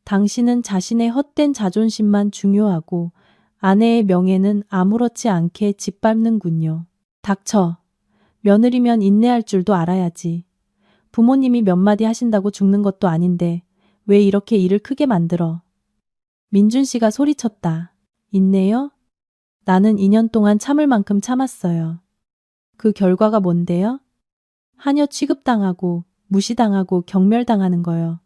당신은 자신의 헛된 자존심만 중요하고 아내의 명예는 아무렇지 않게 짓밟는군요. 닥쳐. 며느리면 인내할 줄도 알아야지. 부모님이 몇 마디 하신다고 죽는 것도 아닌데 왜 이렇게 일을 크게 만들어? 민준 씨가 소리쳤다. 인내요? 나는 2년 동안 참을 만큼 참았어요. 그 결과가 뭔데요? 하녀 취급당하고 무시당하고 경멸당하는 거요.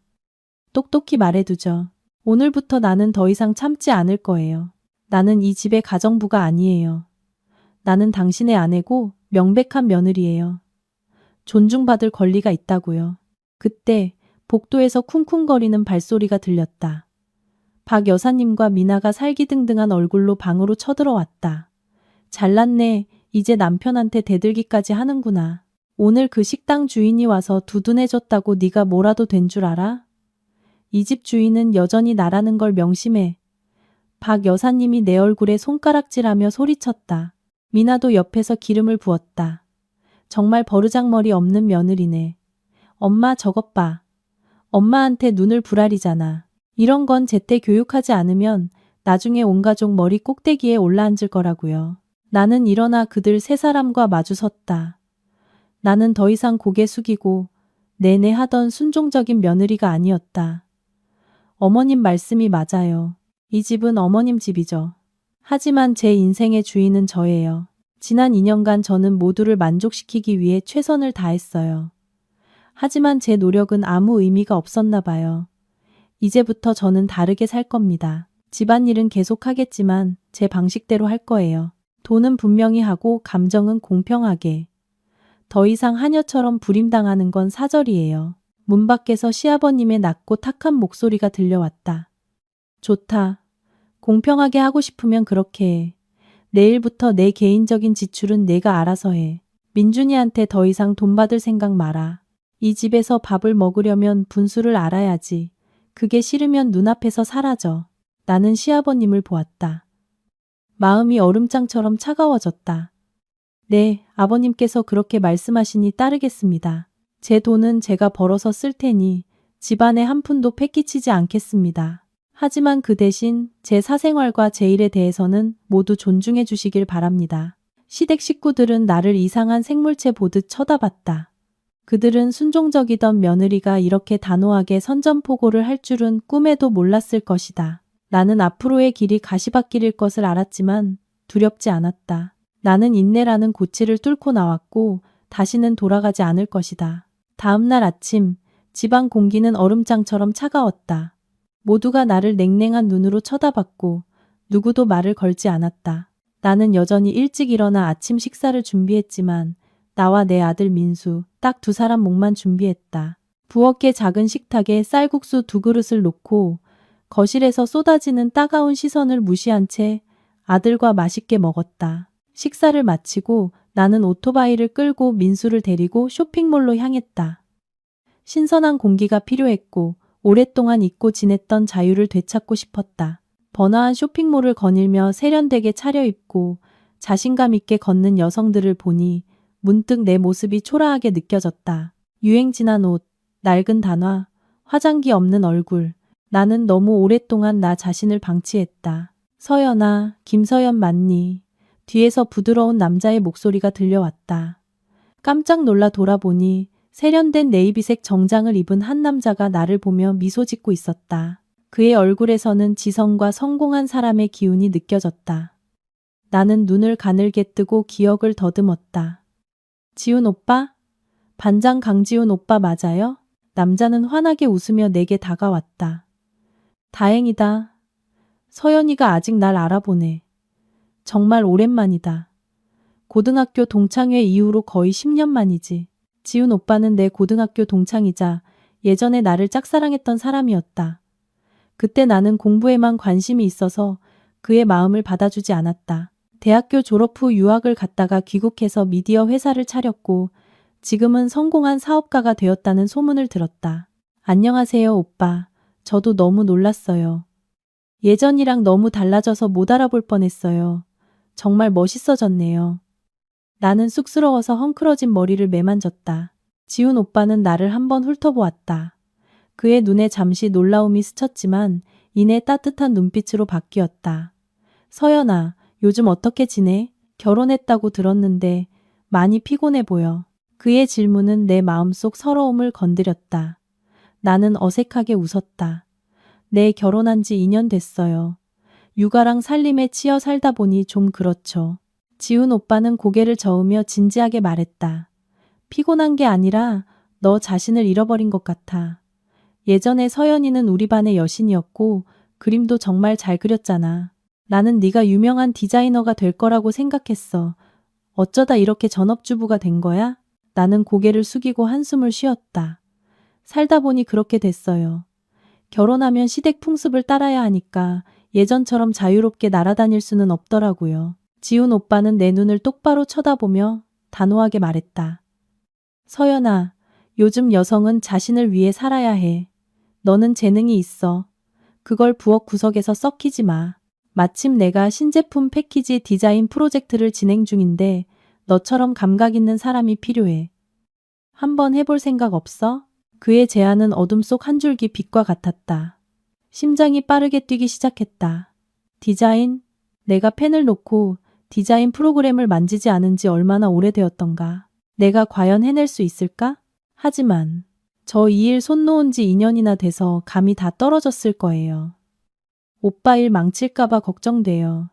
똑똑히 말해두죠. 오늘부터 나는 더 이상 참지 않을 거예요. 나는 이 집의 가정부가 아니에요. 나는 당신의 아내고 명백한 며느리예요. 존중받을 권리가 있다고요. 그때 복도에서 쿵쿵거리는 발소리가 들렸다. 박 여사님과 미나가 살기등등한 얼굴로 방으로 쳐들어왔다. 잘났네. 이제 남편한테 대들기까지 하는구나. 오늘 그 식당 주인이 와서 두둔해줬다고 네가 뭐라도 된 줄 알아? 이 집 주인은 여전히 나라는 걸 명심해. 박 여사님이 내 얼굴에 손가락질하며 소리쳤다. 미나도 옆에서 기름을 부었다. 정말 버르장머리 없는 며느리네. 엄마 저것 봐. 엄마한테 눈을 부라리잖아. 이런 건 제때 교육하지 않으면 나중에 온 가족 머리 꼭대기에 올라앉을 거라고요. 나는 일어나 그들 세 사람과 마주 섰다. 나는 더 이상 고개 숙이고 내내 하던 순종적인 며느리가 아니었다. 어머님 말씀이 맞아요. 이 집은 어머님 집이죠. 하지만 제 인생의 주인은 저예요. 지난 2년간 저는 모두를 만족시키기 위해 최선을 다했어요. 하지만 제 노력은 아무 의미가 없었나 봐요. 이제부터 저는 다르게 살 겁니다. 집안일은 계속하겠지만 제 방식대로 할 거예요. 돈은 분명히 하고 감정은 공평하게. 더 이상 하녀처럼 부림당하는 건 사절이에요. 문 밖에서 시아버님의 낮고 탁한 목소리가 들려왔다. 좋다. 공평하게 하고 싶으면 그렇게 해. 내일부터 내 개인적인 지출은 내가 알아서 해. 민준이한테 더 이상 돈 받을 생각 마라. 이 집에서 밥을 먹으려면 분수를 알아야지. 그게 싫으면 눈앞에서 사라져. 나는 시아버님을 보았다. 마음이 얼음장처럼 차가워졌다. 네, 아버님께서 그렇게 말씀하시니 따르겠습니다. 제 돈은 제가 벌어서 쓸 테니 집안에 한 푼도 패끼치지 않겠습니다. 하지만 그 대신 제 사생활과 제 일에 대해서는 모두 존중해 주시길 바랍니다. 시댁 식구들은 나를 이상한 생물체 보듯 쳐다봤다. 그들은 순종적이던 며느리가 이렇게 단호하게 선전포고를 할 줄은 꿈에도 몰랐을 것이다. 나는 앞으로의 길이 가시밭길일 것을 알았지만 두렵지 않았다. 나는 인내라는 고치를 뚫고 나왔고 다시는 돌아가지 않을 것이다. 다음 날 아침, 집안 공기는 얼음장처럼 차가웠다. 모두가 나를 냉랭한 눈으로 쳐다봤고 누구도 말을 걸지 않았다. 나는 여전히 일찍 일어나 아침 식사를 준비했지만 나와 내 아들 민수, 딱 두 사람 목만 준비했다. 부엌의 작은 식탁에 쌀국수 2그릇을 놓고 거실에서 쏟아지는 따가운 시선을 무시한 채 아들과 맛있게 먹었다. 식사를 마치고 나는 오토바이를 끌고 민수를 데리고 쇼핑몰로 향했다. 신선한 공기가 필요했고 오랫동안 잊고 지냈던 자유를 되찾고 싶었다. 번화한 쇼핑몰을 거닐며 세련되게 차려입고 자신감 있게 걷는 여성들을 보니 문득 내 모습이 초라하게 느껴졌다. 유행 지난 옷, 낡은 단화, 화장기 없는 얼굴. 나는 너무 오랫동안 나 자신을 방치했다. 서연아, 김서연 맞니? 뒤에서 부드러운 남자의 목소리가 들려왔다. 깜짝 놀라 돌아보니 세련된 네이비색 정장을 입은 한 남자가 나를 보며 미소 짓고 있었다. 그의 얼굴에서는 지성과 성공한 사람의 기운이 느껴졌다. 나는 눈을 가늘게 뜨고 기억을 더듬었다. 지훈 오빠? 반장 강지훈 오빠 맞아요? 남자는 환하게 웃으며 내게 다가왔다. 다행이다. 서연이가 아직 날 알아보네. 정말 오랜만이다. 고등학교 동창회 이후로 거의 10년 만이지. 지훈 오빠는 내 고등학교 동창이자 예전에 나를 짝사랑했던 사람이었다. 그때 나는 공부에만 관심이 있어서 그의 마음을 받아주지 않았다. 대학교 졸업 후 유학을 갔다가 귀국해서 미디어 회사를 차렸고 지금은 성공한 사업가가 되었다는 소문을 들었다. 안녕하세요, 오빠. 저도 너무 놀랐어요. 예전이랑 너무 달라져서 못 알아볼 뻔했어요. 정말 멋있어졌네요. 나는 쑥스러워서 헝클어진 머리를 매만졌다. 지훈 오빠는 나를 한번 훑어보았다. 그의 눈에 잠시 놀라움이 스쳤지만 이내 따뜻한 눈빛으로 바뀌었다. 서연아, 요즘 어떻게 지내? 결혼했다고 들었는데 많이 피곤해 보여. 그의 질문은 내 마음속 서러움을 건드렸다. 나는 어색하게 웃었다. 네, 결혼한 지 2년 됐어요. 육아랑 살림에 치여 살다 보니 좀 그렇죠. 지훈 오빠는 고개를 저으며 진지하게 말했다. 피곤한 게 아니라 너 자신을 잃어버린 것 같아. 예전에 서연이는 우리 반의 여신이었고 그림도 정말 잘 그렸잖아. 나는 네가 유명한 디자이너가 될 거라고 생각했어. 어쩌다 이렇게 전업주부가 된 거야? 나는 고개를 숙이고 한숨을 쉬었다. 살다 보니 그렇게 됐어요. 결혼하면 시댁 풍습을 따라야 하니까 예전처럼 자유롭게 날아다닐 수는 없더라고요. 지훈 오빠는 내 눈을 똑바로 쳐다보며 단호하게 말했다. 서연아, 요즘 여성은 자신을 위해 살아야 해. 너는 재능이 있어. 그걸 부엌 구석에서 썩히지 마. 마침 내가 신제품 패키지 디자인 프로젝트를 진행 중인데 너처럼 감각 있는 사람이 필요해. 한번 해볼 생각 없어? 그의 제안은 어둠 속 한 줄기 빛과 같았다. 심장이 빠르게 뛰기 시작했다. 디자인? 내가 펜을 놓고 디자인 프로그램을 만지지 않은 지 얼마나 오래되었던가. 내가 과연 해낼 수 있을까? 하지만 저 이 일 손 놓은 지 2년이나 돼서 감이 다 떨어졌을 거예요. 오빠 일 망칠까봐 걱정돼요.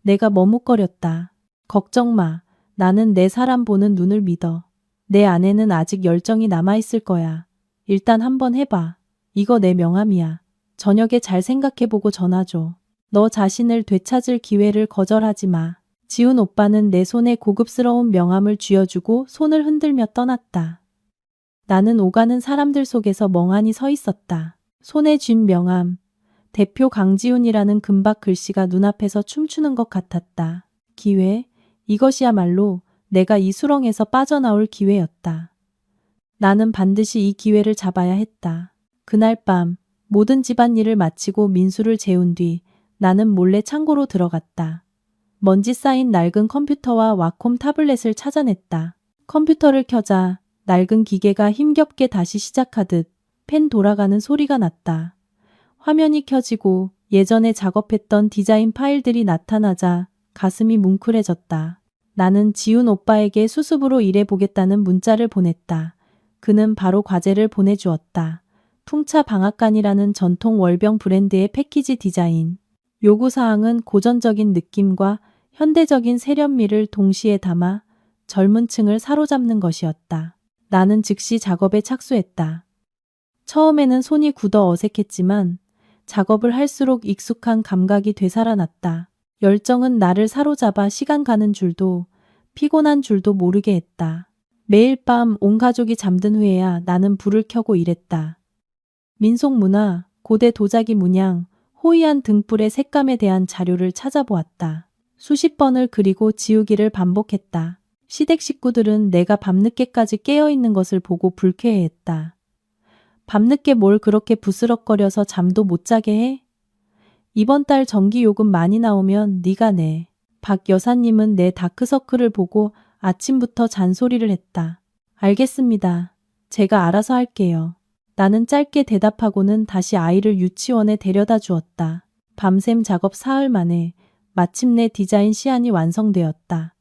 내가 머뭇거렸다. 걱정 마. 나는 내 사람 보는 눈을 믿어. 내 안에는 아직 열정이 남아있을 거야. 일단 한번 해봐. 이거 내 명함이야. 저녁에 잘 생각해보고 전화줘. 너 자신을 되찾을 기회를 거절하지 마. 지훈 오빠는 내 손에 고급스러운 명함을 쥐어주고 손을 흔들며 떠났다. 나는 오가는 사람들 속에서 멍하니 서 있었다. 손에 쥔 명함. 대표 강지훈이라는 금박 글씨가 눈앞에서 춤추는 것 같았다. 기회? 이것이야말로 내가 이 수렁에서 빠져나올 기회였다. 나는 반드시 이 기회를 잡아야 했다. 그날 밤 모든 집안일을 마치고 민수를 재운 뒤 나는 몰래 창고로 들어갔다. 먼지 쌓인 낡은 컴퓨터와 와콤 타블렛을 찾아냈다. 컴퓨터를 켜자 낡은 기계가 힘겹게 다시 시작하듯 펜 돌아가는 소리가 났다. 화면이 켜지고 예전에 작업했던 디자인 파일들이 나타나자 가슴이 뭉클해졌다. 나는 지훈 오빠에게 수습으로 일해보겠다는 문자를 보냈다. 그는 바로 과제를 보내주었다. 풍차 방앗간이라는 전통 월병 브랜드의 패키지 디자인. 요구사항은 고전적인 느낌과 현대적인 세련미를 동시에 담아 젊은 층을 사로잡는 것이었다. 나는 즉시 작업에 착수했다. 처음에는 손이 굳어 어색했지만 작업을 할수록 익숙한 감각이 되살아났다. 열정은 나를 사로잡아 시간 가는 줄도 피곤한 줄도 모르게 했다. 매일 밤 온 가족이 잠든 후에야 나는 불을 켜고 일했다. 민속 문화, 고대 도자기 문양, 호이안 등불의 색감에 대한 자료를 찾아보았다. 수십 번을 그리고 지우기를 반복했다. 시댁 식구들은 내가 밤늦게까지 깨어있는 것을 보고 불쾌해했다. 밤늦게 뭘 그렇게 부스럭거려서 잠도 못 자게 해? 이번 달 전기요금 많이 나오면 네가 내. 박 여사님은 내 다크서클을 보고 아침부터 잔소리를 했다. 알겠습니다. 제가 알아서 할게요. 나는 짧게 대답하고는 다시 아이를 유치원에 데려다 주었다. 밤샘 작업 사흘 만에 마침내 디자인 시안이 완성되었다.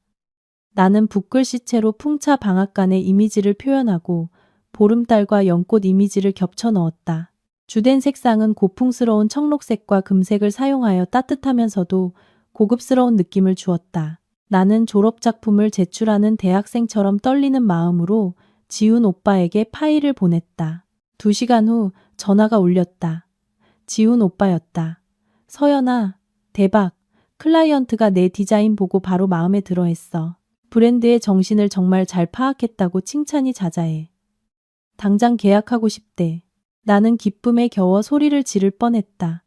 나는 붓글씨체로 풍차 방앗간의 이미지를 표현하고 보름달과 연꽃 이미지를 겹쳐 넣었다. 주된 색상은 고풍스러운 청록색과 금색을 사용하여 따뜻하면서도 고급스러운 느낌을 주었다. 나는 졸업작품을 제출하는 대학생처럼 떨리는 마음으로 지훈 오빠에게 파일을 보냈다. 2시간 후 전화가 울렸다. 지훈 오빠였다. 서연아, 대박. 클라이언트가 내 디자인 보고 바로 마음에 들어 했어. 브랜드의 정신을 정말 잘 파악했다고 칭찬이 자자해. 당장 계약하고 싶대. 나는 기쁨에 겨워 소리를 지를 뻔했다.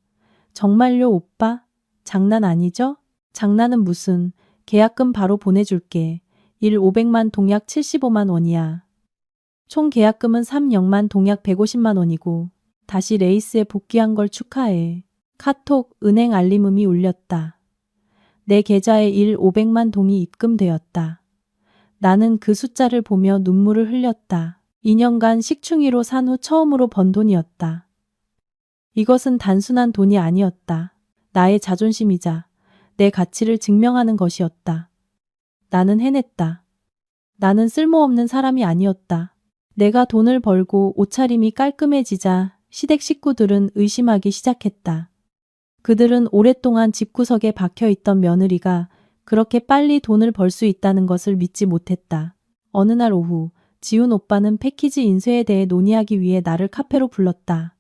정말요, 오빠? 장난 아니죠? 장난은 무슨. 계약금 바로 보내줄게. 일 500만 동약 75만 원이야. 총 계약금은 3영만 동약 150만 원이고 다시 레이스에 복귀한 걸 축하해. 카톡 은행 알림음이 울렸다. 내 계좌에 일 500만 동이 입금되었다. 나는 그 숫자를 보며 눈물을 흘렸다. 2년간 식충이로 산 후 처음으로 번 돈이었다. 이것은 단순한 돈이 아니었다. 나의 자존심이자 내 가치를 증명하는 것이었다. 나는 해냈다. 나는 쓸모없는 사람이 아니었다. 내가 돈을 벌고 옷차림이 깔끔해지자 시댁 식구들은 의심하기 시작했다. 그들은 오랫동안 집구석에 박혀있던 며느리가 그렇게 빨리 돈을 벌 수 있다는 것을 믿지 못했다. 어느 날 오후 지훈 오빠는 패키지 인쇄에 대해 논의하기 위해 나를 카페로 불렀다.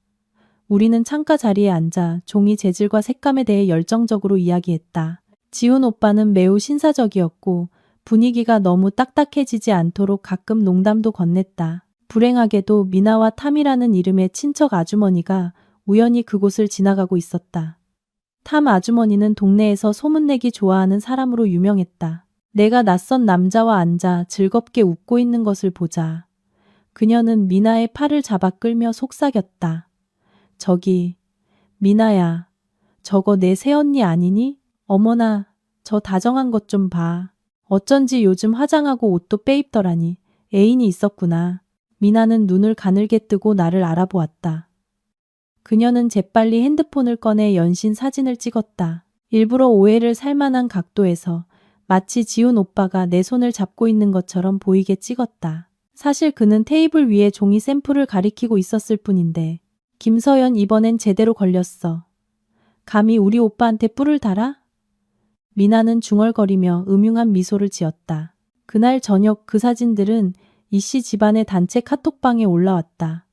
우리는 창가 자리에 앉아 종이 재질과 색감에 대해 열정적으로 이야기했다. 지훈 오빠는 매우 신사적이었고 분위기가 너무 딱딱해지지 않도록 가끔 농담도 건넸다. 불행하게도 미나와 탐이라는 이름의 친척 아주머니가 우연히 그곳을 지나가고 있었다. 탐 아주머니는 동네에서 소문내기 좋아하는 사람으로 유명했다. 내가 낯선 남자와 앉아 즐겁게 웃고 있는 것을 보자 그녀는 미나의 팔을 잡아 끌며 속삭였다. 저기, 미나야, 저거 내 새언니 아니니? 어머나, 저 다정한 것 좀 봐. 어쩐지 요즘 화장하고 옷도 빼입더라니. 애인이 있었구나. 미나는 눈을 가늘게 뜨고 나를 알아보았다. 그녀는 재빨리 핸드폰을 꺼내 연신 사진을 찍었다. 일부러 오해를 살 만한 각도에서 마치 지훈 오빠가 내 손을 잡고 있는 것처럼 보이게 찍었다. 사실 그는 테이블 위에 종이 샘플을 가리키고 있었을 뿐인데 김서연 이번엔 제대로 걸렸어. 감히 우리 오빠한테 뿔을 달아? 미나는 중얼거리며 음흉한 미소를 지었다. 그날 저녁 그 사진들은 이씨 집안의 단체 카톡방에 올라왔다.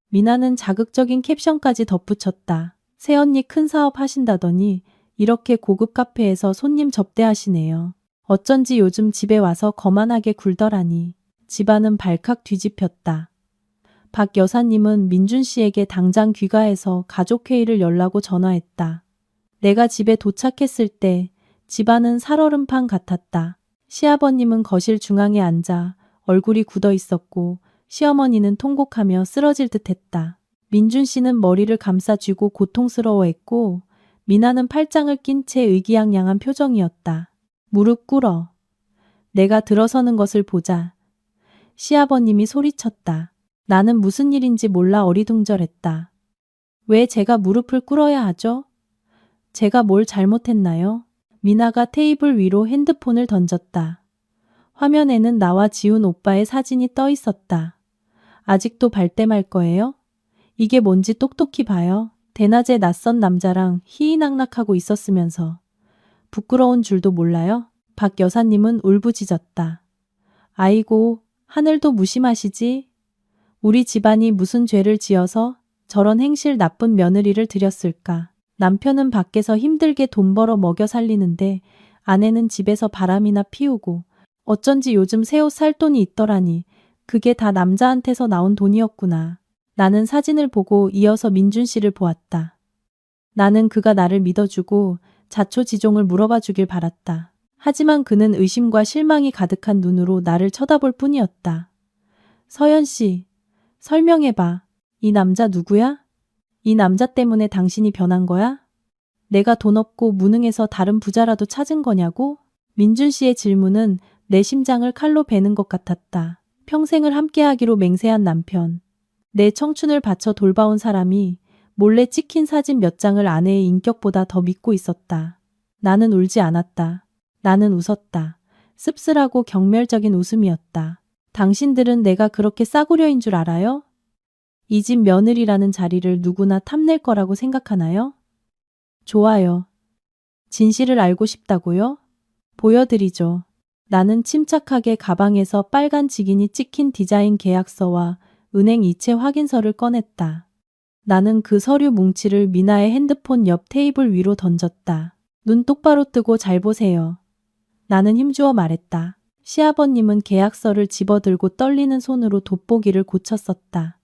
미나는 자극적인 캡션까지 덧붙였다. 새언니 큰 사업 하신다더니 이렇게 고급 카페에서 손님 접대하시네요. 어쩐지 요즘 집에 와서 거만하게 굴더라니. 집안은 발칵 뒤집혔다. 박 여사님은 민준 씨에게 당장 귀가해서 가족회의를 열라고 전화했다. 내가 집에 도착했을 때 집안은 살얼음판 같았다. 시아버님은 거실 중앙에 앉아 얼굴이 굳어 있었고 시어머니는 통곡하며 쓰러질 듯했다. 민준 씨는 머리를 감싸쥐고 고통스러워했고 미나는 팔짱을 낀 채 의기양양한 표정이었다. 무릎 꿇어. 내가 들어서는 것을 보자. 시아버님이 소리쳤다. 나는 무슨 일인지 몰라 어리둥절했다. 왜 제가 무릎을 꿇어야 하죠? 제가 뭘 잘못했나요? 미나가 테이블 위로 핸드폰을 던졌다. 화면에는 나와 지훈 오빠의 사진이 떠 있었다. 아직도 발뺌할 거예요? 이게 뭔지 똑똑히 봐요. 대낮에 낯선 남자랑 희희낙낙하고 있었으면서 부끄러운 줄도 몰라요? 박 여사님은 울부짖었다. 아이고, 하늘도 무심하시지? 우리 집안이 무슨 죄를 지어서 저런 행실 나쁜 며느리를 들였을까? 남편은 밖에서 힘들게 돈 벌어 먹여 살리는데 아내는 집에서 바람이나 피우고 어쩐지 요즘 새 옷 살 돈이 있더라니. 그게 다 남자한테서 나온 돈이었구나. 나는 사진을 보고 이어서 민준 씨를 보았다. 나는 그가 나를 믿어주고 자초지종을 물어봐 주길 바랐다. 하지만 그는 의심과 실망이 가득한 눈으로 나를 쳐다볼 뿐이었다. 서연 씨, 설명해봐. 이 남자 누구야? 이 남자 때문에 당신이 변한 거야? 내가 돈 없고 무능해서 다른 부자라도 찾은 거냐고? 민준 씨의 질문은 내 심장을 칼로 베는 것 같았다. 평생을 함께하기로 맹세한 남편. 내 청춘을 바쳐 돌봐온 사람이 몰래 찍힌 사진 몇 장을 아내의 인격보다 더 믿고 있었다. 나는 울지 않았다. 나는 웃었다. 씁쓸하고 경멸적인 웃음이었다. 당신들은 내가 그렇게 싸구려인 줄 알아요? 이 집 며느리라는 자리를 누구나 탐낼 거라고 생각하나요? 좋아요. 진실을 알고 싶다고요? 보여드리죠. 나는 침착하게 가방에서 빨간 직인이 찍힌 디자인 계약서와 은행 이체 확인서를 꺼냈다. 나는 그 서류 뭉치를 미나의 핸드폰 옆 테이블 위로 던졌다. 눈 똑바로 뜨고 잘 보세요. 나는 힘주어 말했다. 시아버님은 계약서를 집어들고 떨리는 손으로 돋보기를 고쳤었다.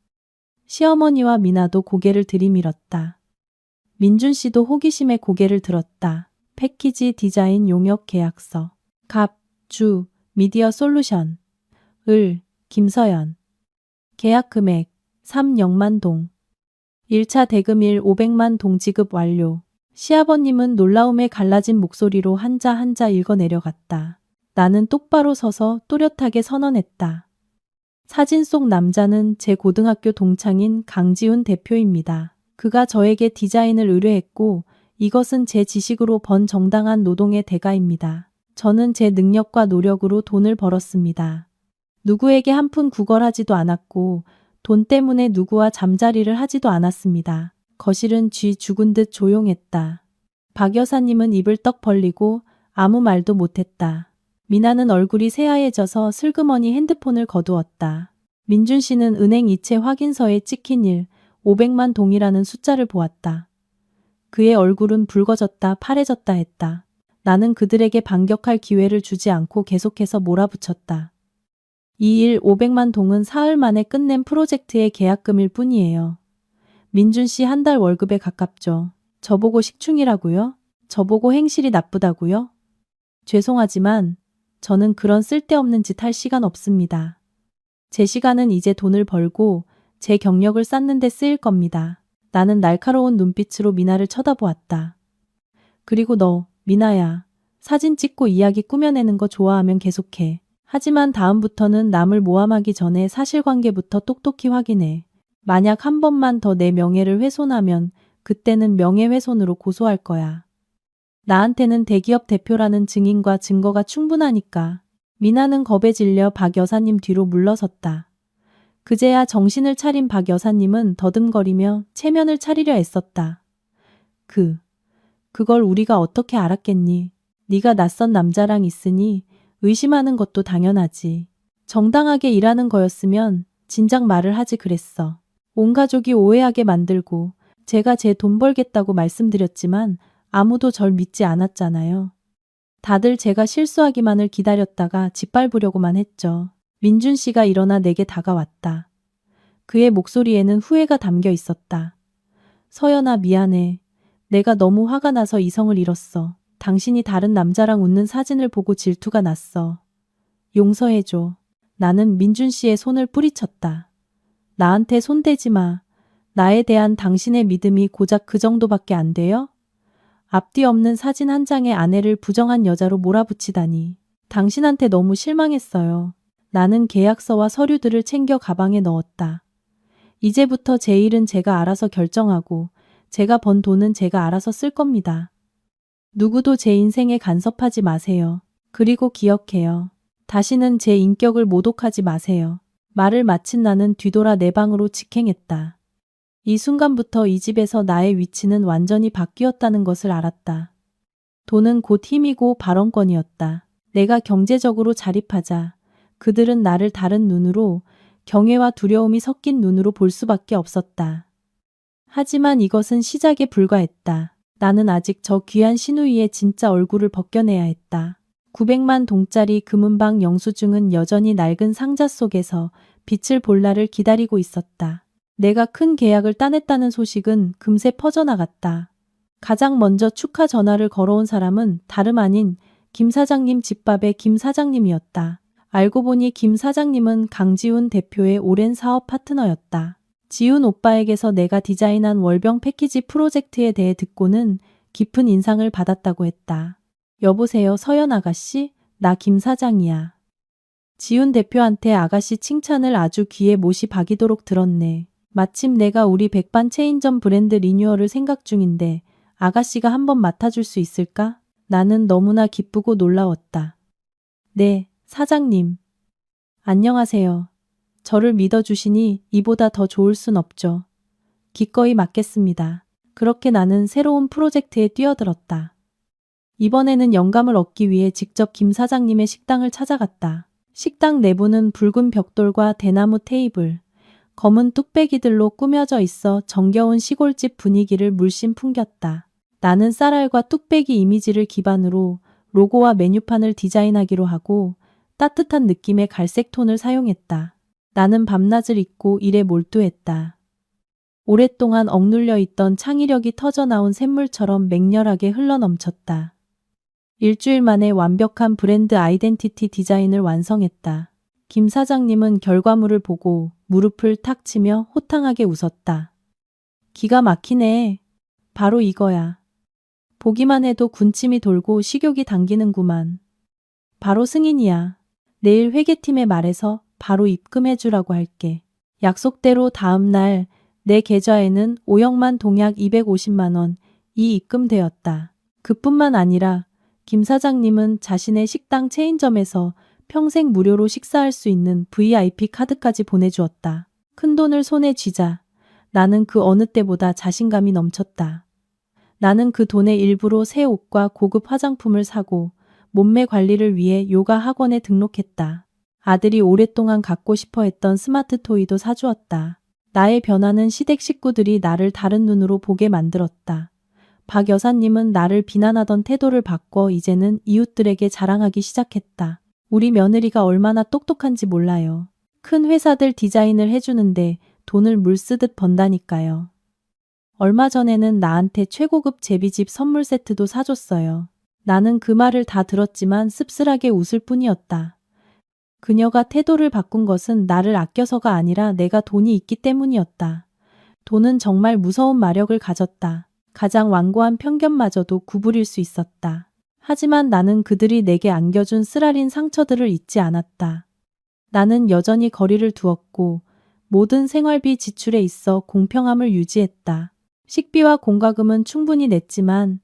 시어머니와 미나도 고개를 들이밀었다. 민준 씨도 호기심에 고개를 들었다. 패키지 디자인 용역 계약서. 갑, 주, 미디어 솔루션. 김서연. 계약 금액 3,000만 동. 1차 대금일 500만 동 지급 완료. 시아버님은 놀라움에 갈라진 목소리로 한자 한자 읽어 내려갔다. 나는 똑바로 서서 또렷하게 선언했다. 사진 속 남자는 제 고등학교 동창인 강지훈 대표입니다. 그가 저에게 디자인을 의뢰했고 이것은 제 지식으로 번 정당한 노동의 대가입니다. 저는 제 능력과 노력으로 돈을 벌었습니다. 누구에게 한 푼 구걸하지도 않았고 돈 때문에 누구와 잠자리를 하지도 않았습니다. 거실은 쥐 죽은 듯 조용했다. 박 여사님은 입을 떡 벌리고 아무 말도 못했다. 미나는 얼굴이 새하얘져서 슬그머니 핸드폰을 거두었다. 민준 씨는 은행 이체 확인서에 찍힌 500만 동이라는 숫자를 보았다. 그의 얼굴은 붉어졌다 파래졌다 했다. 나는 그들에게 반격할 기회를 주지 않고 계속해서 몰아붙였다. 이 일 500만 동은 사흘 만에 끝낸 프로젝트의 계약금일 뿐이에요. 민준 씨 한 달 월급에 가깝죠. 저보고 식충이라고요? 저보고 행실이 나쁘다고요? 죄송하지만 저는 그런 쓸데없는 짓 할 시간 없습니다. 제 시간은 이제 돈을 벌고 제 경력을 쌓는 데 쓰일 겁니다. 나는 날카로운 눈빛으로 미나를 쳐다보았다. 그리고 너, 미나야. 사진 찍고 이야기 꾸며내는 거 좋아하면 계속해. 하지만 다음부터는 남을 모함하기 전에 사실관계부터 똑똑히 확인해. 만약 한 번만 더 내 명예를 훼손하면 그때는 명예훼손으로 고소할 거야. 나한테는 대기업 대표라는 증인과 증거가 충분하니까. 미나는 겁에 질려 박 여사님 뒤로 물러섰다. 그제야 정신을 차린 박 여사님은 더듬거리며 체면을 차리려 애썼다. 그걸 우리가 어떻게 알았겠니? 네가 낯선 남자랑 있으니 의심하는 것도 당연하지. 정당하게 일하는 거였으면 진작 말을 하지 그랬어. 온 가족이 오해하게 만들고 제가 제 돈 벌겠다고 말씀드렸지만 아무도 절 믿지 않았잖아요. 다들 제가 실수하기만을 기다렸다가 짓밟으려고만 했죠. 민준 씨가 일어나 내게 다가왔다. 그의 목소리에는 후회가 담겨 있었다. 서연아, 미안해. 내가 너무 화가 나서 이성을 잃었어. 당신이 다른 남자랑 웃는 사진을 보고 질투가 났어. 용서해줘. 나는 민준 씨의 손을 뿌리쳤다. 나한테 손대지 마. 나에 대한 당신의 믿음이 고작 그 정도밖에 안 돼요? 앞뒤 없는 사진 한 장에 아내를 부정한 여자로 몰아붙이다니. 당신한테 너무 실망했어요. 나는 계약서와 서류들을 챙겨 가방에 넣었다. 이제부터 제 일은 제가 알아서 결정하고 제가 번 돈은 제가 알아서 쓸 겁니다. 누구도 제 인생에 간섭하지 마세요. 그리고 기억해요. 다시는 제 인격을 모독하지 마세요. 말을 마친 나는 뒤돌아 내 방으로 직행했다. 이 순간부터 이 집에서 나의 위치는 완전히 바뀌었다는 것을 알았다. 돈은 곧 힘이고 발언권이었다. 내가 경제적으로 자립하자 그들은 나를 다른 눈으로, 경외와 두려움이 섞인 눈으로 볼 수밖에 없었다. 하지만 이것은 시작에 불과했다. 나는 아직 저 귀한 신우이의 진짜 얼굴을 벗겨내야 했다. 900만 동짜리 금은방 영수증은 여전히 낡은 상자 속에서 빛을 볼 날을 기다리고 있었다. 내가 큰 계약을 따냈다는 소식은 금세 퍼져나갔다. 가장 먼저 축하 전화를 걸어온 사람은 다름 아닌 김 사장님 집밥의 김 사장님이었다. 알고 보니 김 사장님은 강지훈 대표의 오랜 사업 파트너였다. 지훈 오빠에게서 내가 디자인한 월병 패키지 프로젝트에 대해 듣고는 깊은 인상을 받았다고 했다. 여보세요, 서연 아가씨? 나 김 사장이야. 지훈 대표한테 아가씨 칭찬을 아주 귀에 못이 박이도록 들었네. 마침 내가 우리 백반 체인점 브랜드 리뉴얼을 생각 중인데 아가씨가 한번 맡아줄 수 있을까? 나는 너무나 기쁘고 놀라웠다. 네, 사장님. 안녕하세요. 저를 믿어주시니 이보다 더 좋을 순 없죠. 기꺼이 맡겠습니다. 그렇게 나는 새로운 프로젝트에 뛰어들었다. 이번에는 영감을 얻기 위해 직접 김 사장님의 식당을 찾아갔다. 식당 내부는 붉은 벽돌과 대나무 테이블, 검은 뚝배기들로 꾸며져 있어 정겨운 시골집 분위기를 물씬 풍겼다. 나는 쌀알과 뚝배기 이미지를 기반으로 로고와 메뉴판을 디자인하기로 하고 따뜻한 느낌의 갈색 톤을 사용했다. 나는 밤낮을 잊고 일에 몰두했다. 오랫동안 억눌려 있던 창의력이 터져나온 샘물처럼 맹렬하게 흘러넘쳤다. 일주일 만에 완벽한 브랜드 아이덴티티 디자인을 완성했다. 김 사장님은 결과물을 보고 무릎을 탁 치며 호탕하게 웃었다. 기가 막히네. 바로 이거야. 보기만 해도 군침이 돌고 식욕이 당기는구만. 바로 승인이야. 내일 회계팀에 말해서 바로 입금해주라고 할게. 약속대로 다음 날 내 계좌에는 5억만 동약 250만 원이 입금되었다. 그뿐만 아니라 김 사장님은 자신의 식당 체인점에서 평생 무료로 식사할 수 있는 VIP 카드까지 보내주었다. 큰돈을 손에 쥐자 나는 그 어느 때보다 자신감이 넘쳤다. 나는 그 돈의 일부로 새 옷과 고급 화장품을 사고 몸매 관리를 위해 요가 학원에 등록했다. 아들이 오랫동안 갖고 싶어 했던 스마트 토이도 사주었다. 나의 변화는 시댁 식구들이 나를 다른 눈으로 보게 만들었다. 박 여사님은 나를 비난하던 태도를 바꿔 이제는 이웃들에게 자랑하기 시작했다. 우리 며느리가 얼마나 똑똑한지 몰라요. 큰 회사들 디자인을 해주는데 돈을 물쓰듯 번다니까요. 얼마 전에는 나한테 최고급 제비집 선물 세트도 사줬어요. 나는 그 말을 다 들었지만 씁쓸하게 웃을 뿐이었다. 그녀가 태도를 바꾼 것은 나를 아껴서가 아니라 내가 돈이 있기 때문이었다. 돈은 정말 무서운 마력을 가졌다. 가장 완고한 편견마저도 구부릴 수 있었다. 하지만 나는 그들이 내게 안겨준 쓰라린 상처들을 잊지 않았다. 나는 여전히 거리를 두었고 모든 생활비 지출에 있어 공평함을 유지했다. 식비와 공과금은 충분히 냈지만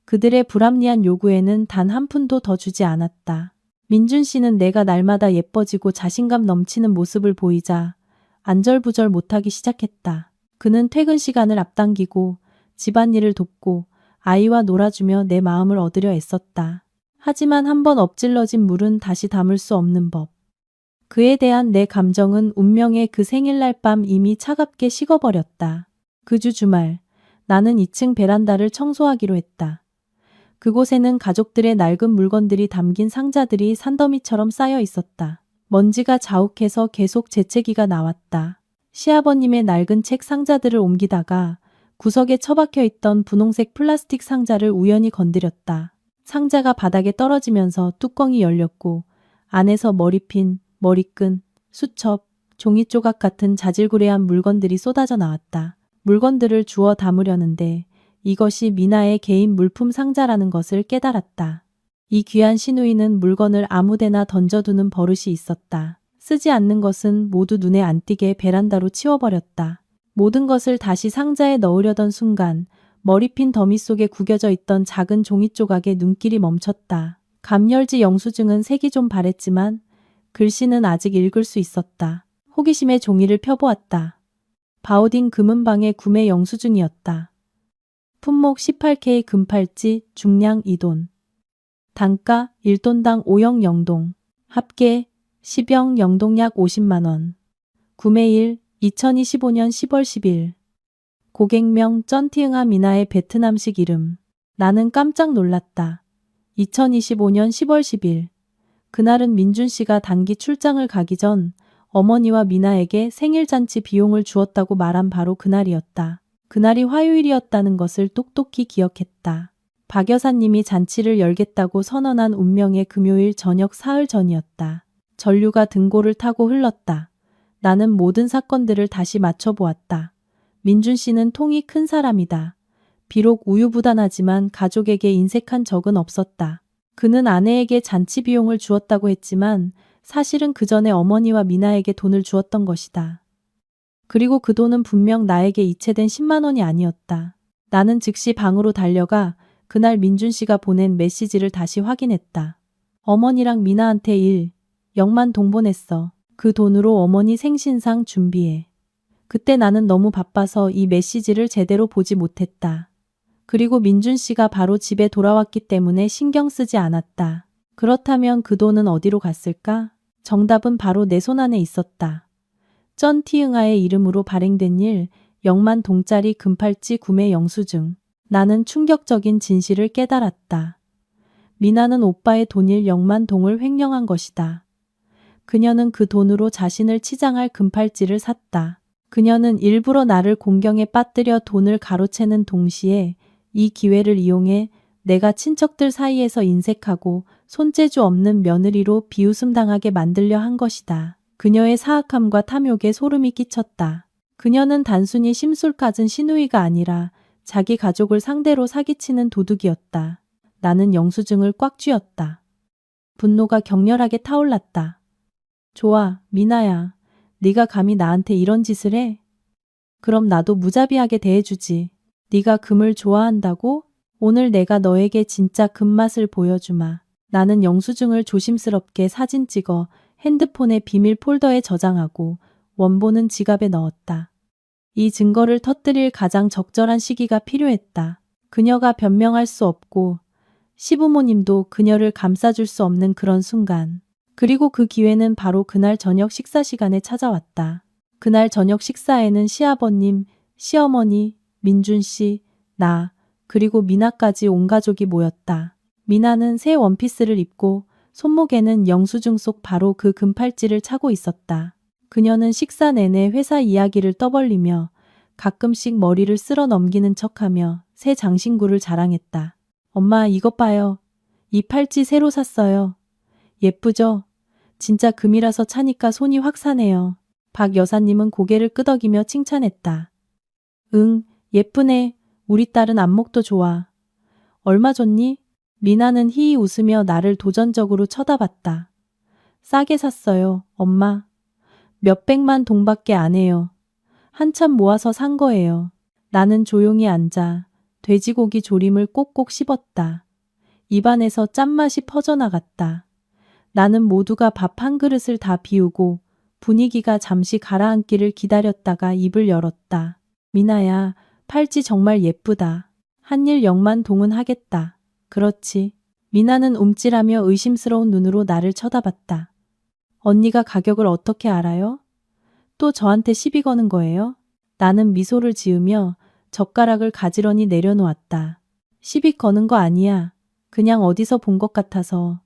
그들의 불합리한 요구에는 단 한 푼도 더 주지 않았다. 민준 씨는 내가 날마다 예뻐지고 자신감 넘치는 모습을 보이자 안절부절 못하기 시작했다. 그는 퇴근 시간을 앞당기고 집안일을 돕고 아이와 놀아주며 내 마음을 얻으려 애썼다. 하지만 한번 엎질러진 물은 다시 담을 수 없는 법. 그에 대한 내 감정은 운명의 그 생일날 밤 이미 차갑게 식어버렸다. 그 주 주말, 나는 2층 베란다를 청소하기로 했다. 그곳에는 가족들의 낡은 물건들이 담긴 상자들이 산더미처럼 쌓여 있었다. 먼지가 자욱해서 계속 재채기가 나왔다. 시아버님의 낡은 책 상자들을 옮기다가 구석에 처박혀 있던 분홍색 플라스틱 상자를 우연히 건드렸다. 상자가 바닥에 떨어지면서 뚜껑이 열렸고 안에서 머리핀, 머리끈, 수첩, 종이 조각 같은 자질구레한 물건들이 쏟아져 나왔다. 물건들을 주워 담으려는데 이것이 미나의 개인 물품 상자라는 것을 깨달았다. 이 귀한 시누이는 물건을 아무데나 던져두는 버릇이 있었다. 쓰지 않는 것은 모두 눈에 안 띄게 베란다로 치워버렸다. 모든 것을 다시 상자에 넣으려던 순간 머리핀 더미 속에 구겨져 있던 작은 종이 조각에 눈길이 멈췄다. 감열지 영수증은 색이 좀 바랬지만 글씨는 아직 읽을 수 있었다. 호기심에 종이를 펴보았다. 바오딘 금은방의 구매 영수증이었다. 품목 18K 금팔찌, 중량 2돈. 단가 1돈당 5영 영동. 합계 10영 영동 약 50만원. 구매일 2025년 10월 10일. 고객명 쩐티응아 미나의 베트남식 이름. 나는 깜짝 놀랐다. 2025년 10월 10일. 그날은 민준 씨가 단기 출장을 가기 전 어머니와 미나에게 생일잔치 비용을 주었다고 말한 바로 그날이었다. 그날이 화요일이었다는 것을 똑똑히 기억했다. 박 여사님이 잔치를 열겠다고 선언한 운명의 금요일 저녁 사흘 전이었다. 전류가 등골을 타고 흘렀다. 나는 모든 사건들을 다시 맞춰보았다. 민준 씨는 통이 큰 사람이다. 비록 우유부단하지만 가족에게 인색한 적은 없었다. 그는 아내에게 잔치 비용을 주었다고 했지만 사실은 그 전에 어머니와 미나에게 돈을 주었던 것이다. 그리고 그 돈은 분명 나에게 이체된 10만 원이 아니었다. 나는 즉시 방으로 달려가 그날 민준 씨가 보낸 메시지를 다시 확인했다. 어머니랑 미나한테 0만 동 보냈어. 그 돈으로 어머니 생신상 준비해. 그때 나는 너무 바빠서 이 메시지를 제대로 보지 못했다. 그리고 민준 씨가 바로 집에 돌아왔기 때문에 신경 쓰지 않았다. 그렇다면 그 돈은 어디로 갔을까? 정답은 바로 내 손안에 있었다. 쩐티응아의 이름으로 발행된 0만 동짜리 금팔찌 구매 영수증. 나는 충격적인 진실을 깨달았다. 미나는 오빠의 돈일 0만 동을 횡령한 것이다. 그녀는 그 돈으로 자신을 치장할 금팔찌를 샀다. 그녀는 일부러 나를 공경에 빠뜨려 돈을 가로채는 동시에 이 기회를 이용해 내가 친척들 사이에서 인색하고 손재주 없는 며느리로 비웃음당하게 만들려 한 것이다. 그녀의 사악함과 탐욕에 소름이 끼쳤다. 그녀는 단순히 심술까진 시누이가 아니라 자기 가족을 상대로 사기치는 도둑이었다. 나는 영수증을 꽉 쥐었다. 분노가 격렬하게 타올랐다. 좋아, 미나야. 네가 감히 나한테 이런 짓을 해? 그럼 나도 무자비하게 대해주지. 네가 금을 좋아한다고? 오늘 내가 너에게 진짜 금맛을 보여주마. 나는 영수증을 조심스럽게 사진 찍어 핸드폰의 비밀 폴더에 저장하고 원본은 지갑에 넣었다. 이 증거를 터뜨릴 가장 적절한 시기가 필요했다. 그녀가 변명할 수 없고 시부모님도 그녀를 감싸줄 수 없는 그런 순간. 그리고 그 기회는 바로 그날 저녁 식사 시간에 찾아왔다. 그날 저녁 식사에는 시아버님, 시어머니, 민준 씨, 나, 그리고 미나까지 온 가족이 모였다. 미나는 새 원피스를 입고 손목에는 영수증 속 바로 그 금팔찌를 차고 있었다. 그녀는 식사 내내 회사 이야기를 떠벌리며 가끔씩 머리를 쓸어 넘기는 척하며 새 장신구를 자랑했다. 엄마 이것 봐요. 이 팔찌 새로 샀어요. 예쁘죠? 진짜 금이라서 차니까 손이 확 사네요. 박 여사님은 고개를 끄덕이며 칭찬했다. 응, 예쁘네. 우리 딸은 안목도 좋아. 얼마 줬니? 미나는 희희 웃으며 나를 도전적으로 쳐다봤다. 싸게 샀어요, 엄마. 몇백만 동밖에 안 해요. 한참 모아서 산 거예요. 나는 조용히 앉아 돼지고기 조림을 꼭꼭 씹었다. 입안에서 짠맛이 퍼져나갔다. 나는 모두가 밥 한 그릇을 다 비우고 분위기가 잠시 가라앉기를 기다렸다가 입을 열었다. 미나야, 팔찌 정말 예쁘다. 한일 영만 동은하겠다. 그렇지. 미나는 움찔하며 의심스러운 눈으로 나를 쳐다봤다. 언니가 가격을 어떻게 알아요? 또 저한테 시비 거는 거예요? 나는 미소를 지으며 젓가락을 가지런히 내려놓았다. 시비 거는 거 아니야. 그냥 어디서 본 것 같아서.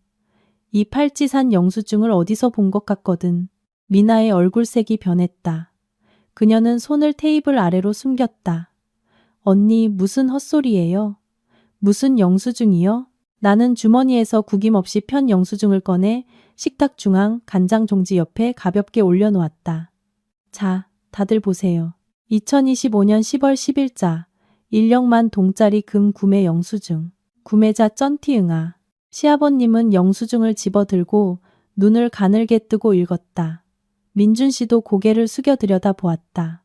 이 팔찌 산 영수증을 어디서 본 것 같거든. 미나의 얼굴색이 변했다. 그녀는 손을 테이블 아래로 숨겼다. 언니, 무슨 헛소리예요? 무슨 영수증이요? 나는 주머니에서 구김없이 편 영수증을 꺼내 식탁 중앙 간장 종지 옆에 가볍게 올려놓았다. 자, 다들 보세요. 2025년 10월 10일자 1령만 동짜리 금 구매 영수증. 구매자 쩐티응아. 시아버님은 영수증을 집어들고 눈을 가늘게 뜨고 읽었다. 민준 씨도 고개를 숙여 들여다 보았다.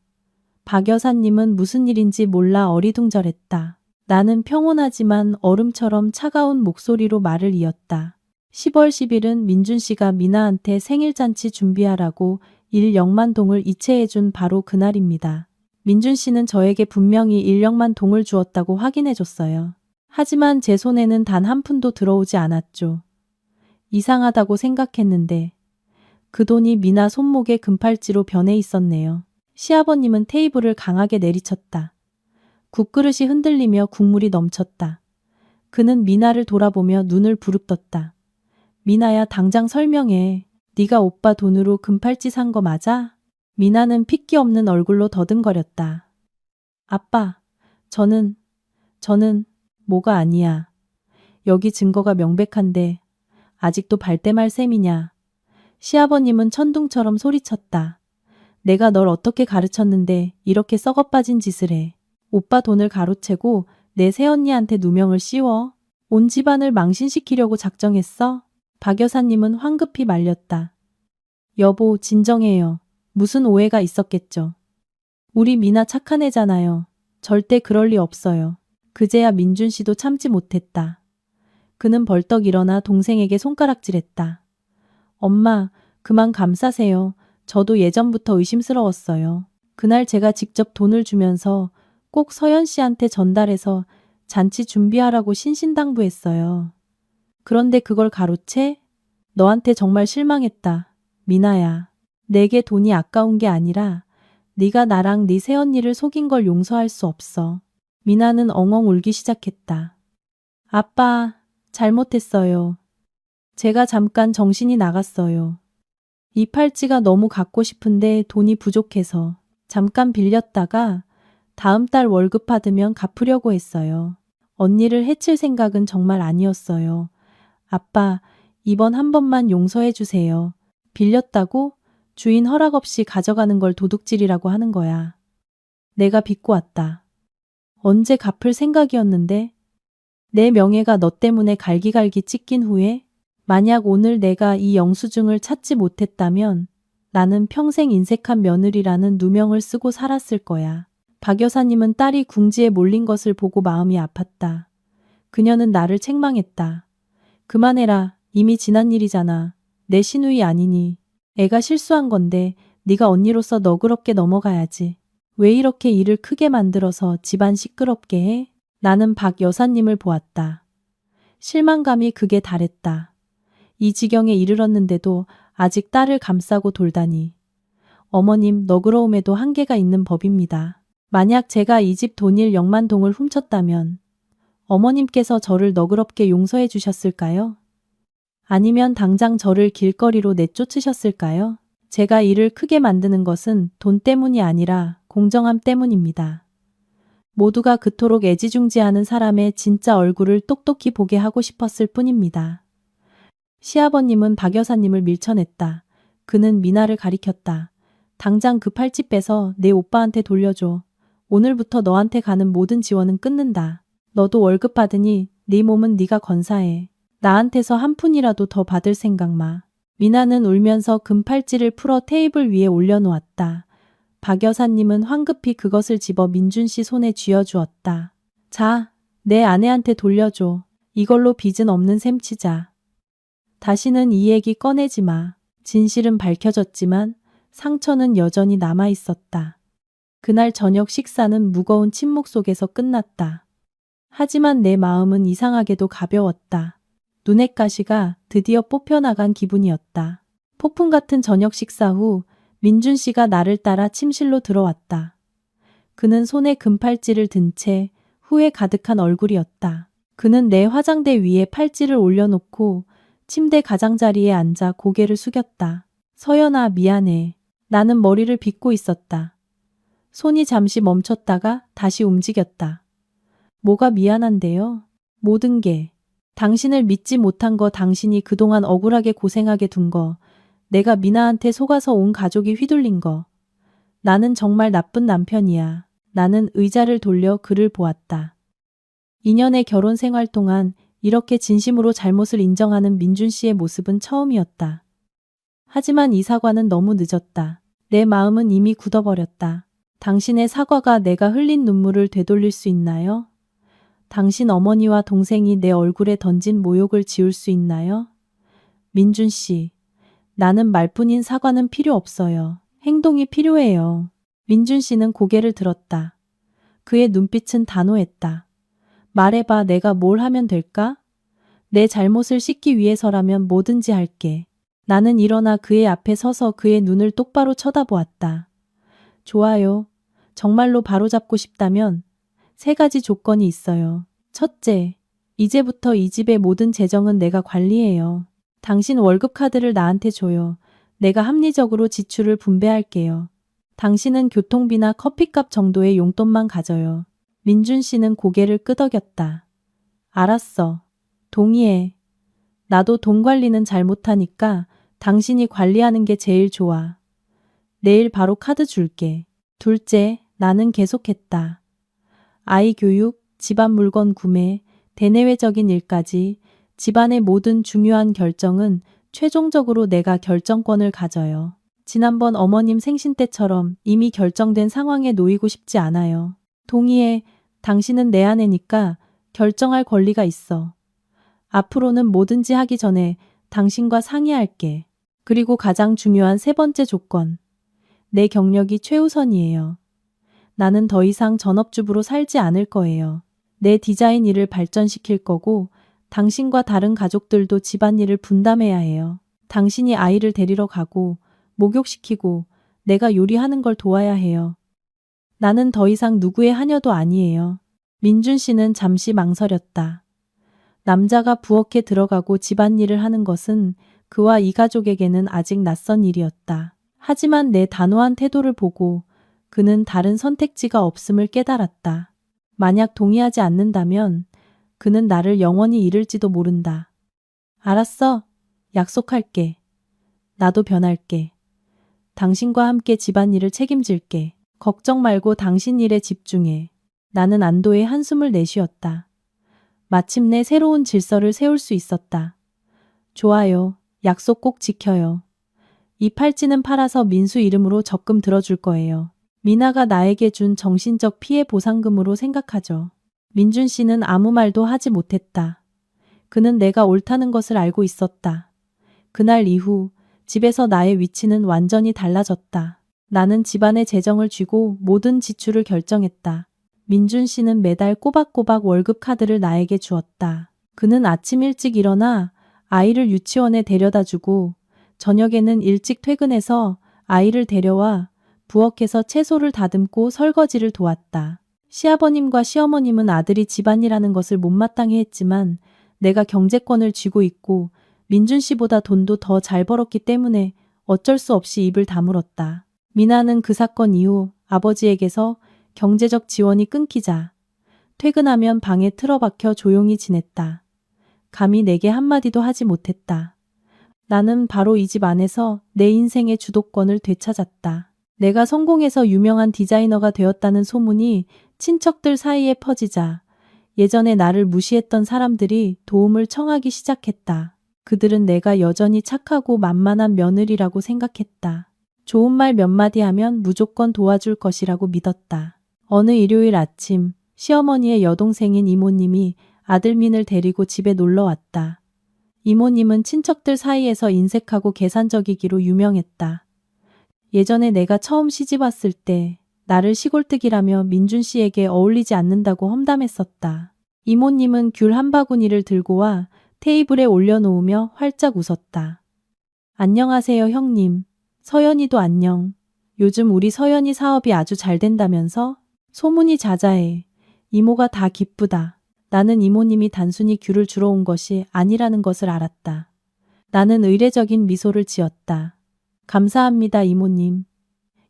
박 여사님은 무슨 일인지 몰라 어리둥절했다. 나는 평온하지만 얼음처럼 차가운 목소리로 말을 이었다. 10월 10일은 민준 씨가 미나한테 생일잔치 준비하라고 1령만 동을 이체해준 바로 그날입니다. 민준 씨는 저에게 분명히 1령만 동을 주었다고 확인해줬어요. 하지만 제 손에는 단 한 푼도 들어오지 않았죠. 이상하다고 생각했는데 그 돈이 미나 손목에 금팔찌로 변해 있었네요. 시아버님은 테이블을 강하게 내리쳤다. 국그릇이 흔들리며 국물이 넘쳤다. 그는 미나를 돌아보며 눈을 부릅떴다. 미나야, 당장 설명해. 네가 오빠 돈으로 금팔찌 산 거 맞아? 미나는 핏기 없는 얼굴로 더듬거렸다. 아빠, 저는 뭐가 아니야. 여기 증거가 명백한데 아직도 발뺌할 셈이냐. 시아버님은 천둥처럼 소리쳤다. 내가 널 어떻게 가르쳤는데 이렇게 썩어빠진 짓을 해. 오빠 돈을 가로채고 내 새언니한테 누명을 씌워? 온 집안을 망신시키려고 작정했어? 박 여사님은 황급히 말렸다. 여보, 진정해요. 무슨 오해가 있었겠죠. 우리 미나 착한 애잖아요. 절대 그럴 리 없어요. 그제야 민준 씨도 참지 못했다. 그는 벌떡 일어나 동생에게 손가락질했다. 엄마, 그만 감싸세요. 저도 예전부터 의심스러웠어요. 그날 제가 직접 돈을 주면서 꼭 서연 씨한테 전달해서 잔치 준비하라고 신신당부했어요. 그런데 그걸 가로채? 너한테 정말 실망했다. 미나야, 내게 돈이 아까운 게 아니라 네가 나랑 네 새언니를 속인 걸 용서할 수 없어. 미나는 엉엉 울기 시작했다. 아빠, 잘못했어요. 제가 잠깐 정신이 나갔어요. 이 팔찌가 너무 갖고 싶은데 돈이 부족해서 잠깐 빌렸다가 다음 달 월급 받으면 갚으려고 했어요. 언니를 해칠 생각은 정말 아니었어요. 아빠, 이번 한 번만 용서해 주세요. 빌렸다고 주인 허락 없이 가져가는 걸 도둑질이라고 하는 거야. 내가 빚고 왔다. 언제 갚을 생각이었는데? 내 명예가 너 때문에 갈기갈기 찢긴 후에 만약 오늘 내가 이 영수증을 찾지 못했다면 나는 평생 인색한 며느리라는 누명을 쓰고 살았을 거야. 박 여사님은 딸이 궁지에 몰린 것을 보고 마음이 아팠다. 그녀는 나를 책망했다. 그만해라. 이미 지난 일이잖아. 내 시누이 아니니. 애가 실수한 건데 네가 언니로서 너그럽게 넘어가야지. 왜 이렇게 일을 크게 만들어서 집안 시끄럽게 해? 나는 박 여사님을 보았다. 실망감이 극에 달했다. 이 지경에 이르렀는데도 아직 딸을 감싸고 돌다니. 어머님, 너그러움에도 한계가 있는 법입니다. 만약 제가 이 집 돈일 0만 동을 훔쳤다면 어머님께서 저를 너그럽게 용서해 주셨을까요? 아니면 당장 저를 길거리로 내쫓으셨을까요? 제가 일을 크게 만드는 것은 돈 때문이 아니라 공정함 때문입니다. 모두가 그토록 애지중지하는 사람의 진짜 얼굴을 똑똑히 보게 하고 싶었을 뿐입니다. 시아버님은 박 여사님을 밀쳐냈다. 그는 미나를 가리켰다. 당장 그 팔찌 빼서 내 오빠한테 돌려줘. 오늘부터 너한테 가는 모든 지원은 끊는다. 너도 월급 받으니 네 몸은 네가 건사해. 나한테서 한 푼이라도 더 받을 생각 마. 미나는 울면서 금팔찌를 풀어 테이블 위에 올려놓았다. 박 여사님은 황급히 그것을 집어 민준 씨 손에 쥐어주었다. 자, 내 아내한테 돌려줘. 이걸로 빚은 없는 셈 치자. 다시는 이 얘기 꺼내지 마. 진실은 밝혀졌지만 상처는 여전히 남아 있었다. 그날 저녁 식사는 무거운 침묵 속에서 끝났다. 하지만 내 마음은 이상하게도 가벼웠다. 눈엣 가시가 드디어 뽑혀나간 기분이었다. 폭풍 같은 저녁 식사 후 민준 씨가 나를 따라 침실로 들어왔다. 그는 손에 금팔찌를 든 채 후회 가득한 얼굴이었다. 그는 내 화장대 위에 팔찌를 올려놓고 침대 가장자리에 앉아 고개를 숙였다. 서연아, 미안해. 나는 머리를 빗고 있었다. 손이 잠시 멈췄다가 다시 움직였다. 뭐가 미안한데요? 모든 게. 당신을 믿지 못한 거, 당신이 그동안 억울하게 고생하게 둔 거, 내가 미나한테 속아서 온 가족이 휘둘린 거. 나는 정말 나쁜 남편이야. 나는 의자를 돌려 그를 보았다. 2년의 결혼 생활 동안 이렇게 진심으로 잘못을 인정하는 민준 씨의 모습은 처음이었다. 하지만 이 사과는 너무 늦었다. 내 마음은 이미 굳어버렸다. 당신의 사과가 내가 흘린 눈물을 되돌릴 수 있나요? 당신 어머니와 동생이 내 얼굴에 던진 모욕을 지울 수 있나요? 민준 씨, 나는 말뿐인 사과는 필요 없어요. 행동이 필요해요. 민준 씨는 고개를 들었다. 그의 눈빛은 단호했다. 말해봐, 내가 뭘 하면 될까? 내 잘못을 씻기 위해서라면 뭐든지 할게. 나는 일어나 그의 앞에 서서 그의 눈을 똑바로 쳐다보았다. 좋아요. 정말로 바로잡고 싶다면 3가지 조건이 있어요. 첫째, 이제부터 이 집의 모든 재정은 내가 관리해요. 당신 월급 카드를 나한테 줘요. 내가 합리적으로 지출을 분배할게요. 당신은 교통비나 커피값 정도의 용돈만 가져요. 민준 씨는 고개를 끄덕였다. 알았어. 동의해. 나도 돈 관리는 잘 못하니까 당신이 관리하는 게 제일 좋아. 내일 바로 카드 줄게. 둘째, 나는 계속했다. 아이 교육, 집안 물건 구매, 대내외적인 일까지 집안의 모든 중요한 결정은 최종적으로 내가 결정권을 가져요. 지난번 어머님 생신 때처럼 이미 결정된 상황에 놓이고 싶지 않아요. 동의해. 당신은 내 아내니까 결정할 권리가 있어. 앞으로는 뭐든지 하기 전에 당신과 상의할게. 그리고 가장 중요한 3번째 조건. 내 경력이 최우선이에요. 나는 더 이상 전업주부로 살지 않을 거예요. 내 디자인 일을 발전시킬 거고 당신과 다른 가족들도 집안일을 분담해야 해요. 당신이 아이를 데리러 가고 목욕시키고 내가 요리하는 걸 도와야 해요. 나는 더 이상 누구의 하녀도 아니에요. 민준 씨는 잠시 망설였다. 남자가 부엌에 들어가고 집안일을 하는 것은 그와 이 가족에게는 아직 낯선 일이었다. 하지만 내 단호한 태도를 보고 그는 다른 선택지가 없음을 깨달았다. 만약 동의하지 않는다면 그는 나를 영원히 잃을지도 모른다. 알았어. 약속할게. 나도 변할게. 당신과 함께 집안일을 책임질게. 걱정 말고 당신 일에 집중해. 나는 안도의 한숨을 내쉬었다. 마침내 새로운 질서를 세울 수 있었다. 좋아요. 약속 꼭 지켜요. 이 팔찌는 팔아서 민수 이름으로 적금 들어줄 거예요. 미나가 나에게 준 정신적 피해 보상금으로 생각하죠. 민준 씨는 아무 말도 하지 못했다. 그는 내가 옳다는 것을 알고 있었다. 그날 이후 집에서 나의 위치는 완전히 달라졌다. 나는 집안의 재정을 쥐고 모든 지출을 결정했다. 민준 씨는 매달 꼬박꼬박 월급 카드를 나에게 주었다. 그는 아침 일찍 일어나 아이를 유치원에 데려다 주고 저녁에는 일찍 퇴근해서 아이를 데려와 부엌에서 채소를 다듬고 설거지를 도왔다. 시아버님과 시어머님은 아들이 집안일하는 것을 못마땅해 했지만 내가 경제권을 쥐고 있고 민준 씨보다 돈도 더 잘 벌었기 때문에 어쩔 수 없이 입을 다물었다. 미나는 그 사건 이후 아버지에게서 경제적 지원이 끊기자 퇴근하면 방에 틀어박혀 조용히 지냈다. 감히 내게 한마디도 하지 못했다. 나는 바로 이 집 안에서 내 인생의 주도권을 되찾았다. 내가 성공해서 유명한 디자이너가 되었다는 소문이 친척들 사이에 퍼지자 예전에 나를 무시했던 사람들이 도움을 청하기 시작했다. 그들은 내가 여전히 착하고 만만한 며느리라고 생각했다. 좋은 말 몇 마디 하면 무조건 도와줄 것이라고 믿었다. 어느 일요일 아침 시어머니의 여동생인 이모님이 아들 민을 데리고 집에 놀러 왔다. 이모님은 친척들 사이에서 인색하고 계산적이기로 유명했다. 예전에 내가 처음 시집 왔을 때 나를 시골뜨기라며 민준 씨에게 어울리지 않는다고 험담했었다. 이모님은 귤 한 바구니를 들고 와 테이블에 올려놓으며 활짝 웃었다. 안녕하세요 형님. 서연이도 안녕. 요즘 우리 서연이 사업이 아주 잘 된다면서? 소문이 자자해. 이모가 다 기쁘다. 나는 이모님이 단순히 귤을 주러 온 것이 아니라는 것을 알았다. 나는 의례적인 미소를 지었다. 감사합니다 이모님.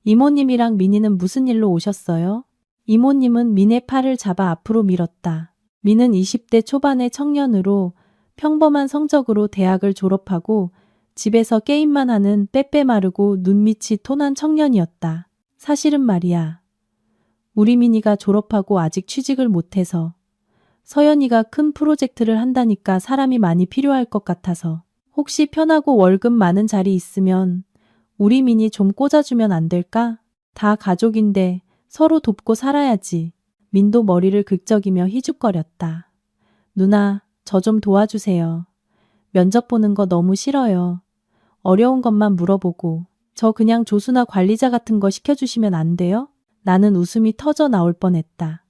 이모님이랑 민희는 무슨 일로 오셨어요? 이모님은 민의 팔을 잡아 앞으로 밀었다. 민은 20대 초반의 청년으로 평범한 성적으로 대학을 졸업하고 집에서 게임만 하는 빼빼 마르고 눈밑이 톤한 청년이었다. 사실은 말이야. 우리 민희가 졸업하고 아직 취직을 못해서 서연이가 큰 프로젝트를 한다니까 사람이 많이 필요할 것 같아서 혹시 편하고 월급 많은 자리 있으면 우리 민희 좀 꽂아주면 안 될까? 다 가족인데 서로 돕고 살아야지. 민도 머리를 긁적이며 희죽거렸다. 누나, 저 좀 도와주세요. 면접 보는 거 너무 싫어요. 어려운 것만 물어보고 저 그냥 조수나 관리자 같은 거 시켜주시면 안 돼요? 나는 웃음이 터져 나올 뻔했다.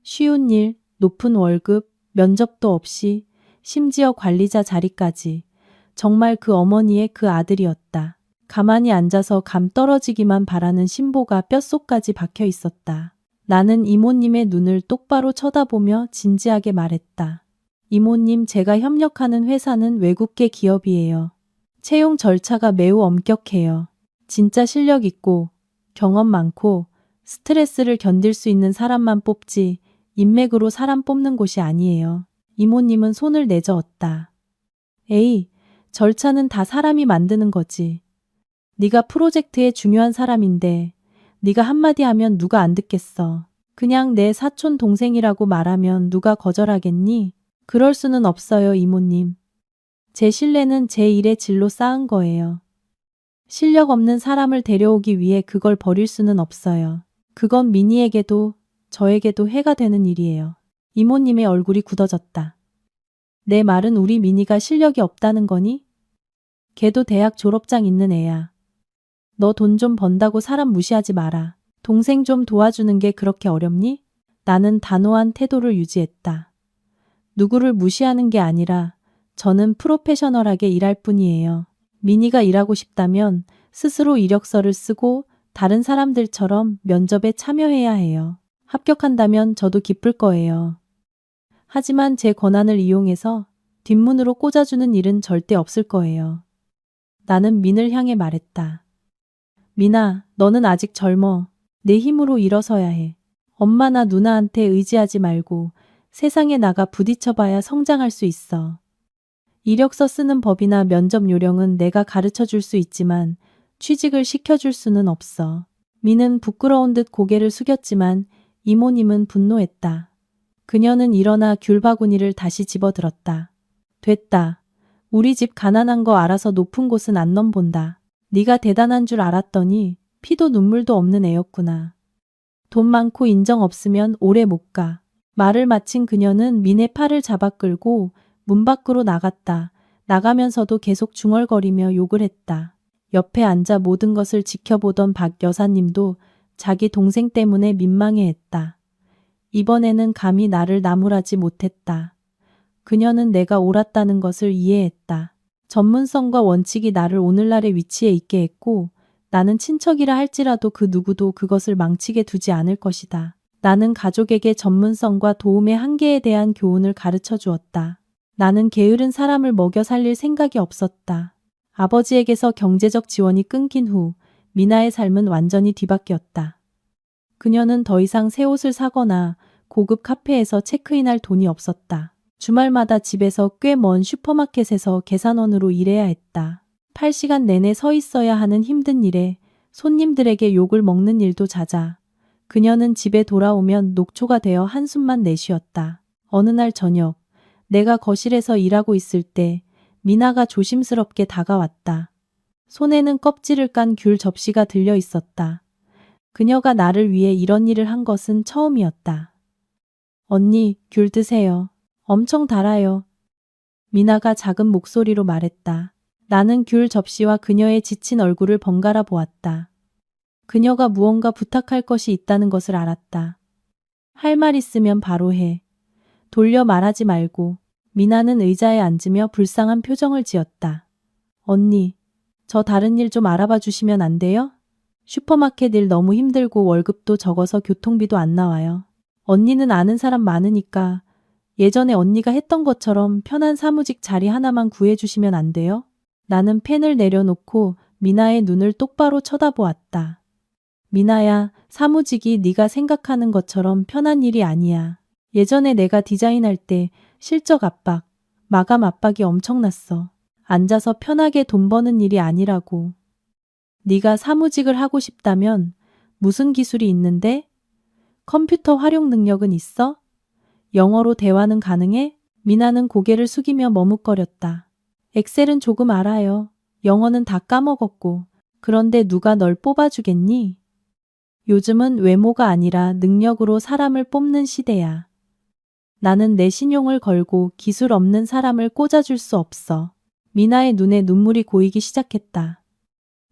쉬운 일, 높은 월급, 면접도 없이 심지어 관리자 자리까지 정말 그 어머니의 그 아들이었다. 가만히 앉아서 감 떨어지기만 바라는 신보가 뼛속까지 박혀 있었다. 나는 이모님의 눈을 똑바로 쳐다보며 진지하게 말했다. 이모님, 제가 협력하는 회사는 외국계 기업이에요. 채용 절차가 매우 엄격해요. 진짜 실력 있고 경험 많고 스트레스를 견딜 수 있는 사람만 뽑지 인맥으로 사람 뽑는 곳이 아니에요. 이모님은 손을 내저었다. 에이, 절차는 다 사람이 만드는 거지. 네가 프로젝트의 중요한 사람인데 네가 한마디 하면 누가 안 듣겠어. 그냥 내 사촌 동생이라고 말하면 누가 거절하겠니? 그럴 수는 없어요, 이모님. 제 신뢰는 제 일의 질로 쌓은 거예요. 실력 없는 사람을 데려오기 위해 그걸 버릴 수는 없어요. 그건 민희에게도 저에게도 해가 되는 일이에요. 이모님의 얼굴이 굳어졌다. 내 말은 우리 민희가 실력이 없다는 거니? 걔도 대학 졸업장 있는 애야. 너 돈 좀 번다고 사람 무시하지 마라. 동생 좀 도와주는 게 그렇게 어렵니? 나는 단호한 태도를 유지했다. 누구를 무시하는 게 아니라 저는 프로페셔널하게 일할 뿐이에요. 민희가 일하고 싶다면 스스로 이력서를 쓰고 다른 사람들처럼 면접에 참여해야 해요. 합격한다면 저도 기쁠 거예요. 하지만 제 권한을 이용해서 뒷문으로 꽂아주는 일은 절대 없을 거예요. 나는 민을 향해 말했다. 민아, 너는 아직 젊어. 내 힘으로 일어서야 해. 엄마나 누나한테 의지하지 말고 세상에 나가 부딪혀봐야 성장할 수 있어. 이력서 쓰는 법이나 면접 요령은 내가 가르쳐 줄 수 있지만 취직을 시켜줄 수는 없어. 민은 부끄러운 듯 고개를 숙였지만 이모님은 분노했다. 그녀는 일어나 귤바구니를 다시 집어들었다. 됐다. 우리 집 가난한 거 알아서 높은 곳은 안 넘본다. 네가 대단한 줄 알았더니 피도 눈물도 없는 애였구나. 돈 많고 인정 없으면 오래 못 가. 말을 마친 그녀는 민의 팔을 잡아 끌고 문 밖으로 나갔다. 나가면서도 계속 중얼거리며 욕을 했다. 옆에 앉아 모든 것을 지켜보던 박 여사님도 자기 동생 때문에 민망해했다. 이번에는 감히 나를 나무라지 못했다. 그녀는 내가 옳았다는 것을 이해했다. 전문성과 원칙이 나를 오늘날의 위치에 있게 했고 나는 친척이라 할지라도 그 누구도 그것을 망치게 두지 않을 것이다. 나는 가족에게 전문성과 도움의 한계에 대한 교훈을 가르쳐 주었다. 나는 게으른 사람을 먹여 살릴 생각이 없었다. 아버지에게서 경제적 지원이 끊긴 후 미나의 삶은 완전히 뒤바뀌었다. 그녀는 더 이상 새 옷을 사거나 고급 카페에서 체크인할 돈이 없었다. 주말마다 집에서 꽤 먼 슈퍼마켓에서 계산원으로 일해야 했다. 8시간 내내 서 있어야 하는 힘든 일에 손님들에게 욕을 먹는 일도 잦아 그녀는 집에 돌아오면 녹초가 되어 한숨만 내쉬었다. 어느 날 저녁 내가 거실에서 일하고 있을 때 미나가 조심스럽게 다가왔다. 손에는 껍질을 깐 귤 접시가 들려 있었다. 그녀가 나를 위해 이런 일을 한 것은 처음이었다. 언니, 귤 드세요. 엄청 달아요. 미나가 작은 목소리로 말했다. 나는 귤 접시와 그녀의 지친 얼굴을 번갈아 보았다. 그녀가 무언가 부탁할 것이 있다는 것을 알았다. 할 말 있으면 바로 해. 돌려 말하지 말고. 미나는 의자에 앉으며 불쌍한 표정을 지었다. 언니, 저 다른 일 좀 알아봐 주시면 안 돼요? 슈퍼마켓 일 너무 힘들고 월급도 적어서 교통비도 안 나와요. 언니는 아는 사람 많으니까 예전에 언니가 했던 것처럼 편한 사무직 자리 하나만 구해주시면 안 돼요? 나는 펜을 내려놓고 미나의 눈을 똑바로 쳐다보았다. 미나야, 사무직이 네가 생각하는 것처럼 편한 일이 아니야. 예전에 내가 디자인할 때 실적 압박, 마감 압박이 엄청났어. 앉아서 편하게 돈 버는 일이 아니라고. 네가 사무직을 하고 싶다면 무슨 기술이 있는데? 컴퓨터 활용 능력은 있어? 영어로 대화는 가능해? 미나는 고개를 숙이며 머뭇거렸다. 엑셀은 조금 알아요. 영어는 다 까먹었고. 그런데 누가 널 뽑아주겠니? 요즘은 외모가 아니라 능력으로 사람을 뽑는 시대야. 나는 내 신용을 걸고 기술 없는 사람을 꽂아줄 수 없어. 미나의 눈에 눈물이 고이기 시작했다.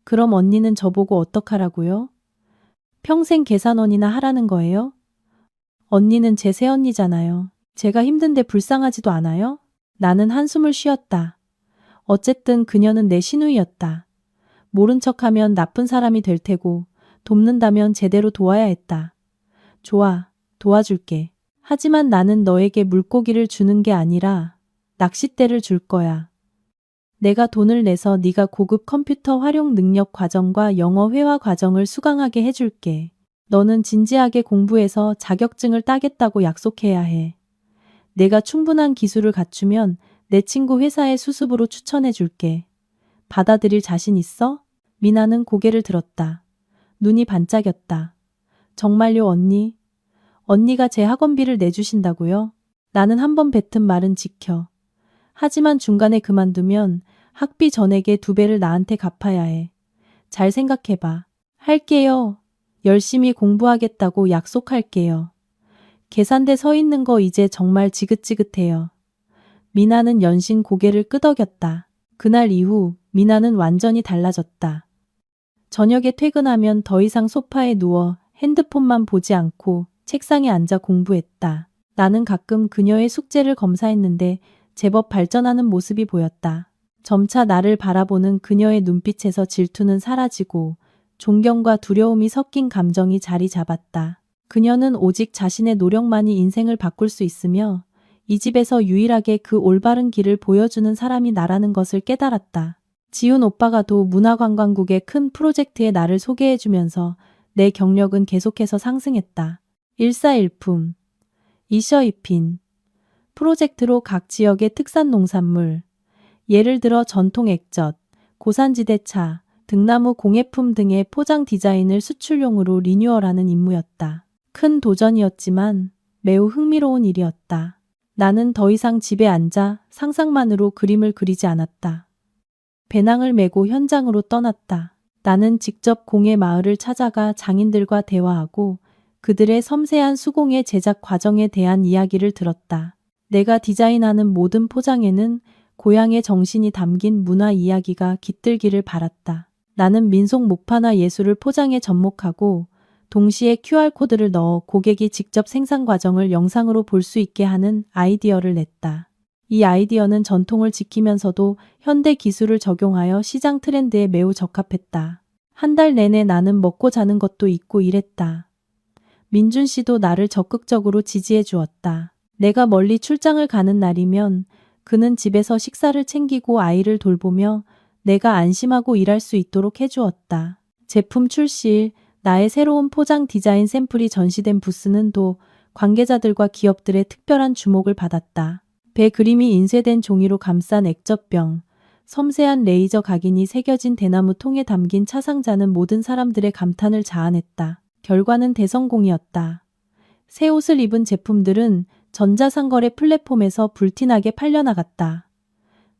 그럼 언니는 저보고 어떡하라고요? 평생 계산원이나 하라는 거예요? 언니는 제 새언니잖아요. 제가 힘든데 불쌍하지도 않아요? 나는 한숨을 쉬었다. 어쨌든 그녀는 내 시누이였다. 모른 척하면 나쁜 사람이 될 테고 돕는다면 제대로 도와야 했다. 좋아, 도와줄게. 하지만 나는 너에게 물고기를 주는 게 아니라 낚싯대를 줄 거야. 내가 돈을 내서 네가 고급 컴퓨터 활용 능력 과정과 영어 회화 과정을 수강하게 해줄게. 너는 진지하게 공부해서 자격증을 따겠다고 약속해야 해. 내가 충분한 기술을 갖추면 내 친구 회사에 수습으로 추천해 줄게. 받아들일 자신 있어? 미나는 고개를 들었다. 눈이 반짝였다. 정말요, 언니? 언니가 제 학원비를 내주신다고요? 나는 한 번 뱉은 말은 지켜. 하지만 중간에 그만두면 학비 전액의 2배를 나한테 갚아야 해. 잘 생각해봐. 할게요. 열심히 공부하겠다고 약속할게요. 계산대 서 있는 거 이제 정말 지긋지긋해요. 미나는 연신 고개를 끄덕였다. 그날 이후 미나는 완전히 달라졌다. 저녁에 퇴근하면 더 이상 소파에 누워 핸드폰만 보지 않고 책상에 앉아 공부했다. 나는 가끔 그녀의 숙제를 검사했는데 제법 발전하는 모습이 보였다. 점차 나를 바라보는 그녀의 눈빛에서 질투는 사라지고 존경과 두려움이 섞인 감정이 자리 잡았다. 그녀는 오직 자신의 노력만이 인생을 바꿀 수 있으며 이 집에서 유일하게 그 올바른 길을 보여주는 사람이 나라는 것을 깨달았다. 지훈 오빠가 도 문화관광국의 큰 프로젝트에 나를 소개해주면서 내 경력은 계속해서 상승했다. 일사일품, 이셔이핀, 프로젝트로 각 지역의 특산 농산물, 예를 들어 전통 액젓, 고산지대 차, 등나무 공예품 등의 포장 디자인을 수출용으로 리뉴얼하는 임무였다. 큰 도전이었지만 매우 흥미로운 일이었다. 나는 더 이상 집에 앉아 상상만으로 그림을 그리지 않았다. 배낭을 메고 현장으로 떠났다. 나는 직접 공예 마을을 찾아가 장인들과 대화하고 그들의 섬세한 수공예 제작 과정에 대한 이야기를 들었다. 내가 디자인하는 모든 포장에는 고향의 정신이 담긴 문화 이야기가 깃들기를 바랐다. 나는 민속 목파나 예술을 포장에 접목하고 동시에 QR코드를 넣어 고객이 직접 생산 과정을 영상으로 볼 수 있게 하는 아이디어를 냈다. 이 아이디어는 전통을 지키면서도 현대 기술을 적용하여 시장 트렌드에 매우 적합했다. 한 달 내내 나는 먹고 자는 것도 잊고 일했다. 민준 씨도 나를 적극적으로 지지해 주었다. 내가 멀리 출장을 가는 날이면 그는 집에서 식사를 챙기고 아이를 돌보며 내가 안심하고 일할 수 있도록 해주었다. 제품 출시일 나의 새로운 포장 디자인 샘플이 전시된 부스는 또 관계자들과 기업들의 특별한 주목을 받았다. 배 그림이 인쇄된 종이로 감싼 액젓병, 섬세한 레이저 각인이 새겨진 대나무 통에 담긴 차상자는 모든 사람들의 감탄을 자아냈다. 결과는 대성공이었다. 새 옷을 입은 제품들은 전자상거래 플랫폼에서 불티나게 팔려나갔다.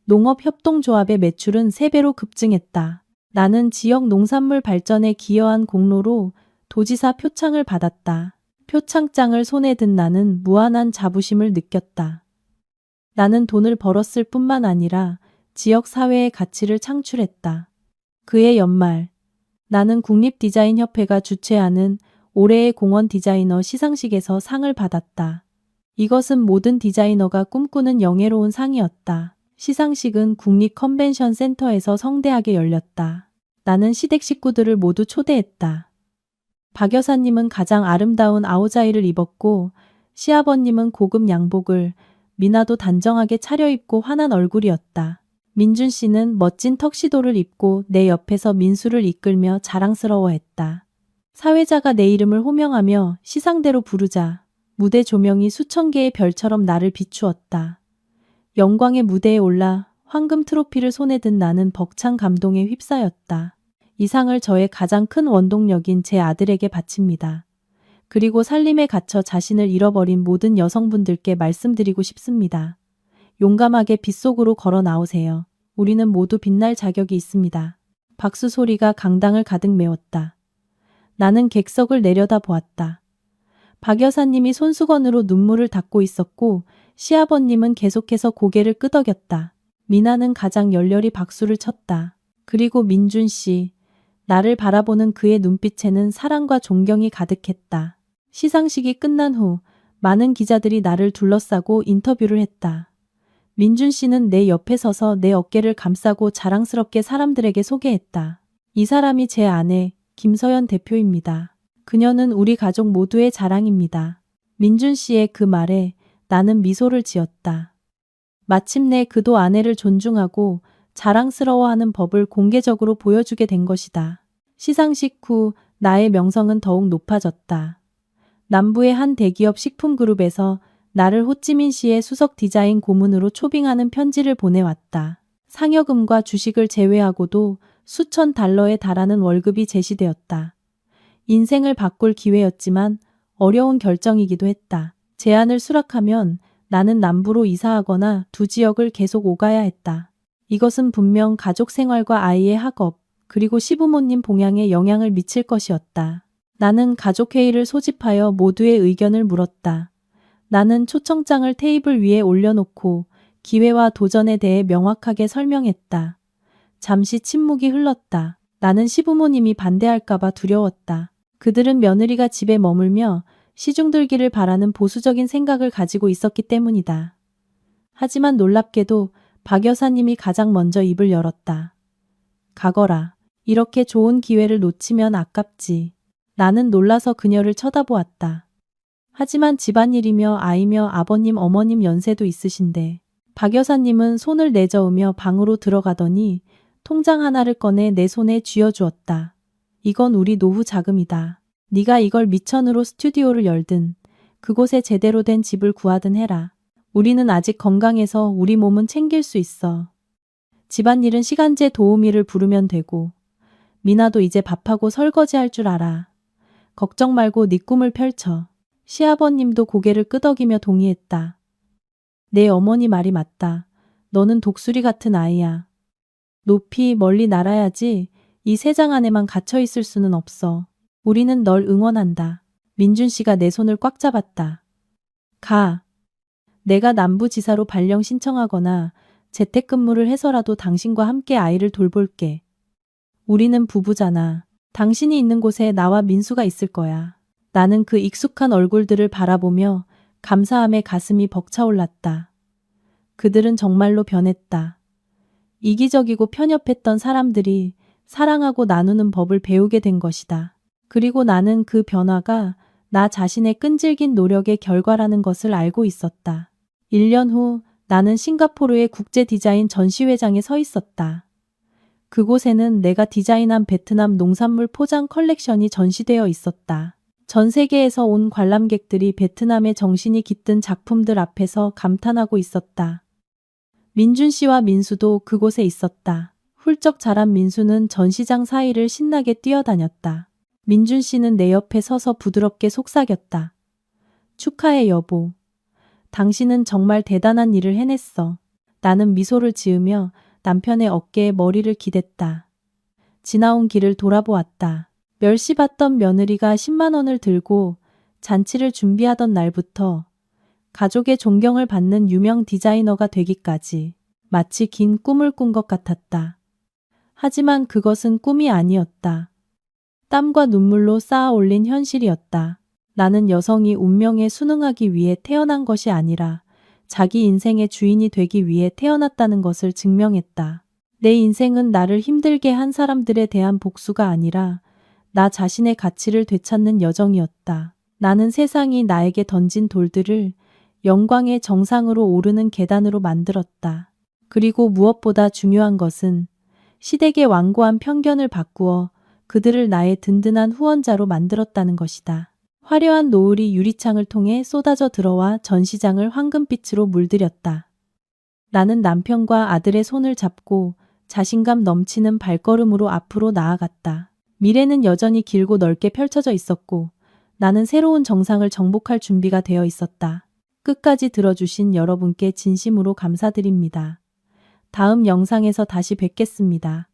농업협동조합의 매출은 3배로 급증했다. 나는 지역 농산물 발전에 기여한 공로로 도지사 표창을 받았다. 표창장을 손에 든 나는 무한한 자부심을 느꼈다. 나는 돈을 벌었을 뿐만 아니라 지역 사회의 가치를 창출했다. 그해 연말, 나는 국립디자인협회가 주최하는 올해의 공원 디자이너 시상식에서 상을 받았다. 이것은 모든 디자이너가 꿈꾸는 영예로운 상이었다. 시상식은 국립컨벤션센터에서 성대하게 열렸다. 나는 시댁 식구들을 모두 초대했다. 박 여사님은 가장 아름다운 아오자이를 입었고 시아버님은 고급 양복을, 미나도 단정하게 차려입고 환한 얼굴이었다. 민준 씨는 멋진 턱시도를 입고 내 옆에서 민수를 이끌며 자랑스러워했다. 사회자가 내 이름을 호명하며 시상대로 부르자 무대 조명이 수천 개의 별처럼 나를 비추었다. 영광의 무대에 올라 황금 트로피를 손에 든 나는 벅찬 감동에 휩싸였다. 이 상을 저의 가장 큰 원동력인 제 아들에게 바칩니다. 그리고 살림에 갇혀 자신을 잃어버린 모든 여성분들께 말씀드리고 싶습니다. 용감하게 빛 속으로 걸어 나오세요. 우리는 모두 빛날 자격이 있습니다. 박수 소리가 강당을 가득 메웠다. 나는 객석을 내려다 보았다. 박 여사님이 손수건으로 눈물을 닦고 있었고 시아버님은 계속해서 고개를 끄덕였다. 미나는 가장 열렬히 박수를 쳤다. 그리고 민준 씨, 나를 바라보는 그의 눈빛에는 사랑과 존경이 가득했다. 시상식이 끝난 후 많은 기자들이 나를 둘러싸고 인터뷰를 했다. 민준 씨는 내 옆에 서서 내 어깨를 감싸고 자랑스럽게 사람들에게 소개했다. 이 사람이 제 아내 김서연 대표입니다. 그녀는 우리 가족 모두의 자랑입니다. 민준 씨의 그 말에 나는 미소를 지었다. 마침내 그도 아내를 존중하고 자랑스러워하는 법을 공개적으로 보여주게 된 것이다. 시상식 후 나의 명성은 더욱 높아졌다. 남부의 한 대기업 식품그룹에서 나를 호찌민시의 수석 디자인 고문으로 초빙하는 편지를 보내왔다. 상여금과 주식을 제외하고도 수천 달러에 달하는 월급이 제시되었다. 인생을 바꿀 기회였지만 어려운 결정이기도 했다. 제안을 수락하면 나는 남부로 이사하거나 두 지역을 계속 오가야 했다. 이것은 분명 가족 생활과 아이의 학업, 그리고 시부모님 봉양에 영향을 미칠 것이었다. 나는 가족회의를 소집하여 모두의 의견을 물었다. 나는 초청장을 테이블 위에 올려놓고 기회와 도전에 대해 명확하게 설명했다. 잠시 침묵이 흘렀다. 나는 시부모님이 반대할까봐 두려웠다. 그들은 며느리가 집에 머물며 시중들기를 바라는 보수적인 생각을 가지고 있었기 때문이다. 하지만 놀랍게도 박 여사님이 가장 먼저 입을 열었다. 가거라. 이렇게 좋은 기회를 놓치면 아깝지. 나는 놀라서 그녀를 쳐다보았다. 하지만 집안일이며 아이며 아버님 어머님 연세도 있으신데. 박 여사님은 손을 내저으며 방으로 들어가더니 통장 하나를 꺼내 내 손에 쥐어주었다. 이건 우리 노후 자금이다. 네가 이걸 미천으로 스튜디오를 열든 그곳에 제대로 된 집을 구하든 해라. 우리는 아직 건강해서 우리 몸은 챙길 수 있어. 집안일은 시간제 도우미를 부르면 되고 미나도 이제 밥하고 설거지할 줄 알아. 걱정 말고 네 꿈을 펼쳐. 시아버님도 고개를 끄덕이며 동의했다. 내 어머니 말이 맞다. 너는 독수리 같은 아이야. 높이 멀리 날아야지 이 세상 안에만 갇혀 있을 수는 없어. 우리는 널 응원한다. 민준 씨가 내 손을 꽉 잡았다. 가. 내가 남부지사로 발령 신청하거나 재택근무를 해서라도 당신과 함께 아이를 돌볼게. 우리는 부부잖아. 당신이 있는 곳에 나와 민수가 있을 거야. 나는 그 익숙한 얼굴들을 바라보며 감사함에 가슴이 벅차올랐다. 그들은 정말로 변했다. 이기적이고 편협했던 사람들이 사랑하고 나누는 법을 배우게 된 것이다. 그리고 나는 그 변화가 나 자신의 끈질긴 노력의 결과라는 것을 알고 있었다. 1년 후 나는 싱가포르의 국제 디자인 전시회장에 서 있었다. 그곳에는 내가 디자인한 베트남 농산물 포장 컬렉션이 전시되어 있었다. 전 세계에서 온 관람객들이 베트남의 정신이 깃든 작품들 앞에서 감탄하고 있었다. 민준 씨와 민수도 그곳에 있었다. 훌쩍 자란 민수는 전시장 사이를 신나게 뛰어다녔다. 민준 씨는 내 옆에 서서 부드럽게 속삭였다. 축하해 여보. 당신은 정말 대단한 일을 해냈어. 나는 미소를 지으며 남편의 어깨에 머리를 기댔다. 지나온 길을 돌아보았다. 멸시 받던 며느리가 10만 원을 들고 잔치를 준비하던 날부터 가족의 존경을 받는 유명 디자이너가 되기까지 마치 긴 꿈을 꾼 것 같았다. 하지만 그것은 꿈이 아니었다. 땀과 눈물로 쌓아 올린 현실이었다. 나는 여성이 운명에 순응하기 위해 태어난 것이 아니라 자기 인생의 주인이 되기 위해 태어났다는 것을 증명했다. 내 인생은 나를 힘들게 한 사람들에 대한 복수가 아니라 나 자신의 가치를 되찾는 여정이었다. 나는 세상이 나에게 던진 돌들을 영광의 정상으로 오르는 계단으로 만들었다. 그리고 무엇보다 중요한 것은 시댁의 완고한 편견을 바꾸어 그들을 나의 든든한 후원자로 만들었다는 것이다. 화려한 노을이 유리창을 통해 쏟아져 들어와 전시장을 황금빛으로 물들였다. 나는 남편과 아들의 손을 잡고 자신감 넘치는 발걸음으로 앞으로 나아갔다. 미래는 여전히 길고 넓게 펼쳐져 있었고 나는 새로운 정상을 정복할 준비가 되어 있었다. 끝까지 들어주신 여러분께 진심으로 감사드립니다. 다음 영상에서 다시 뵙겠습니다.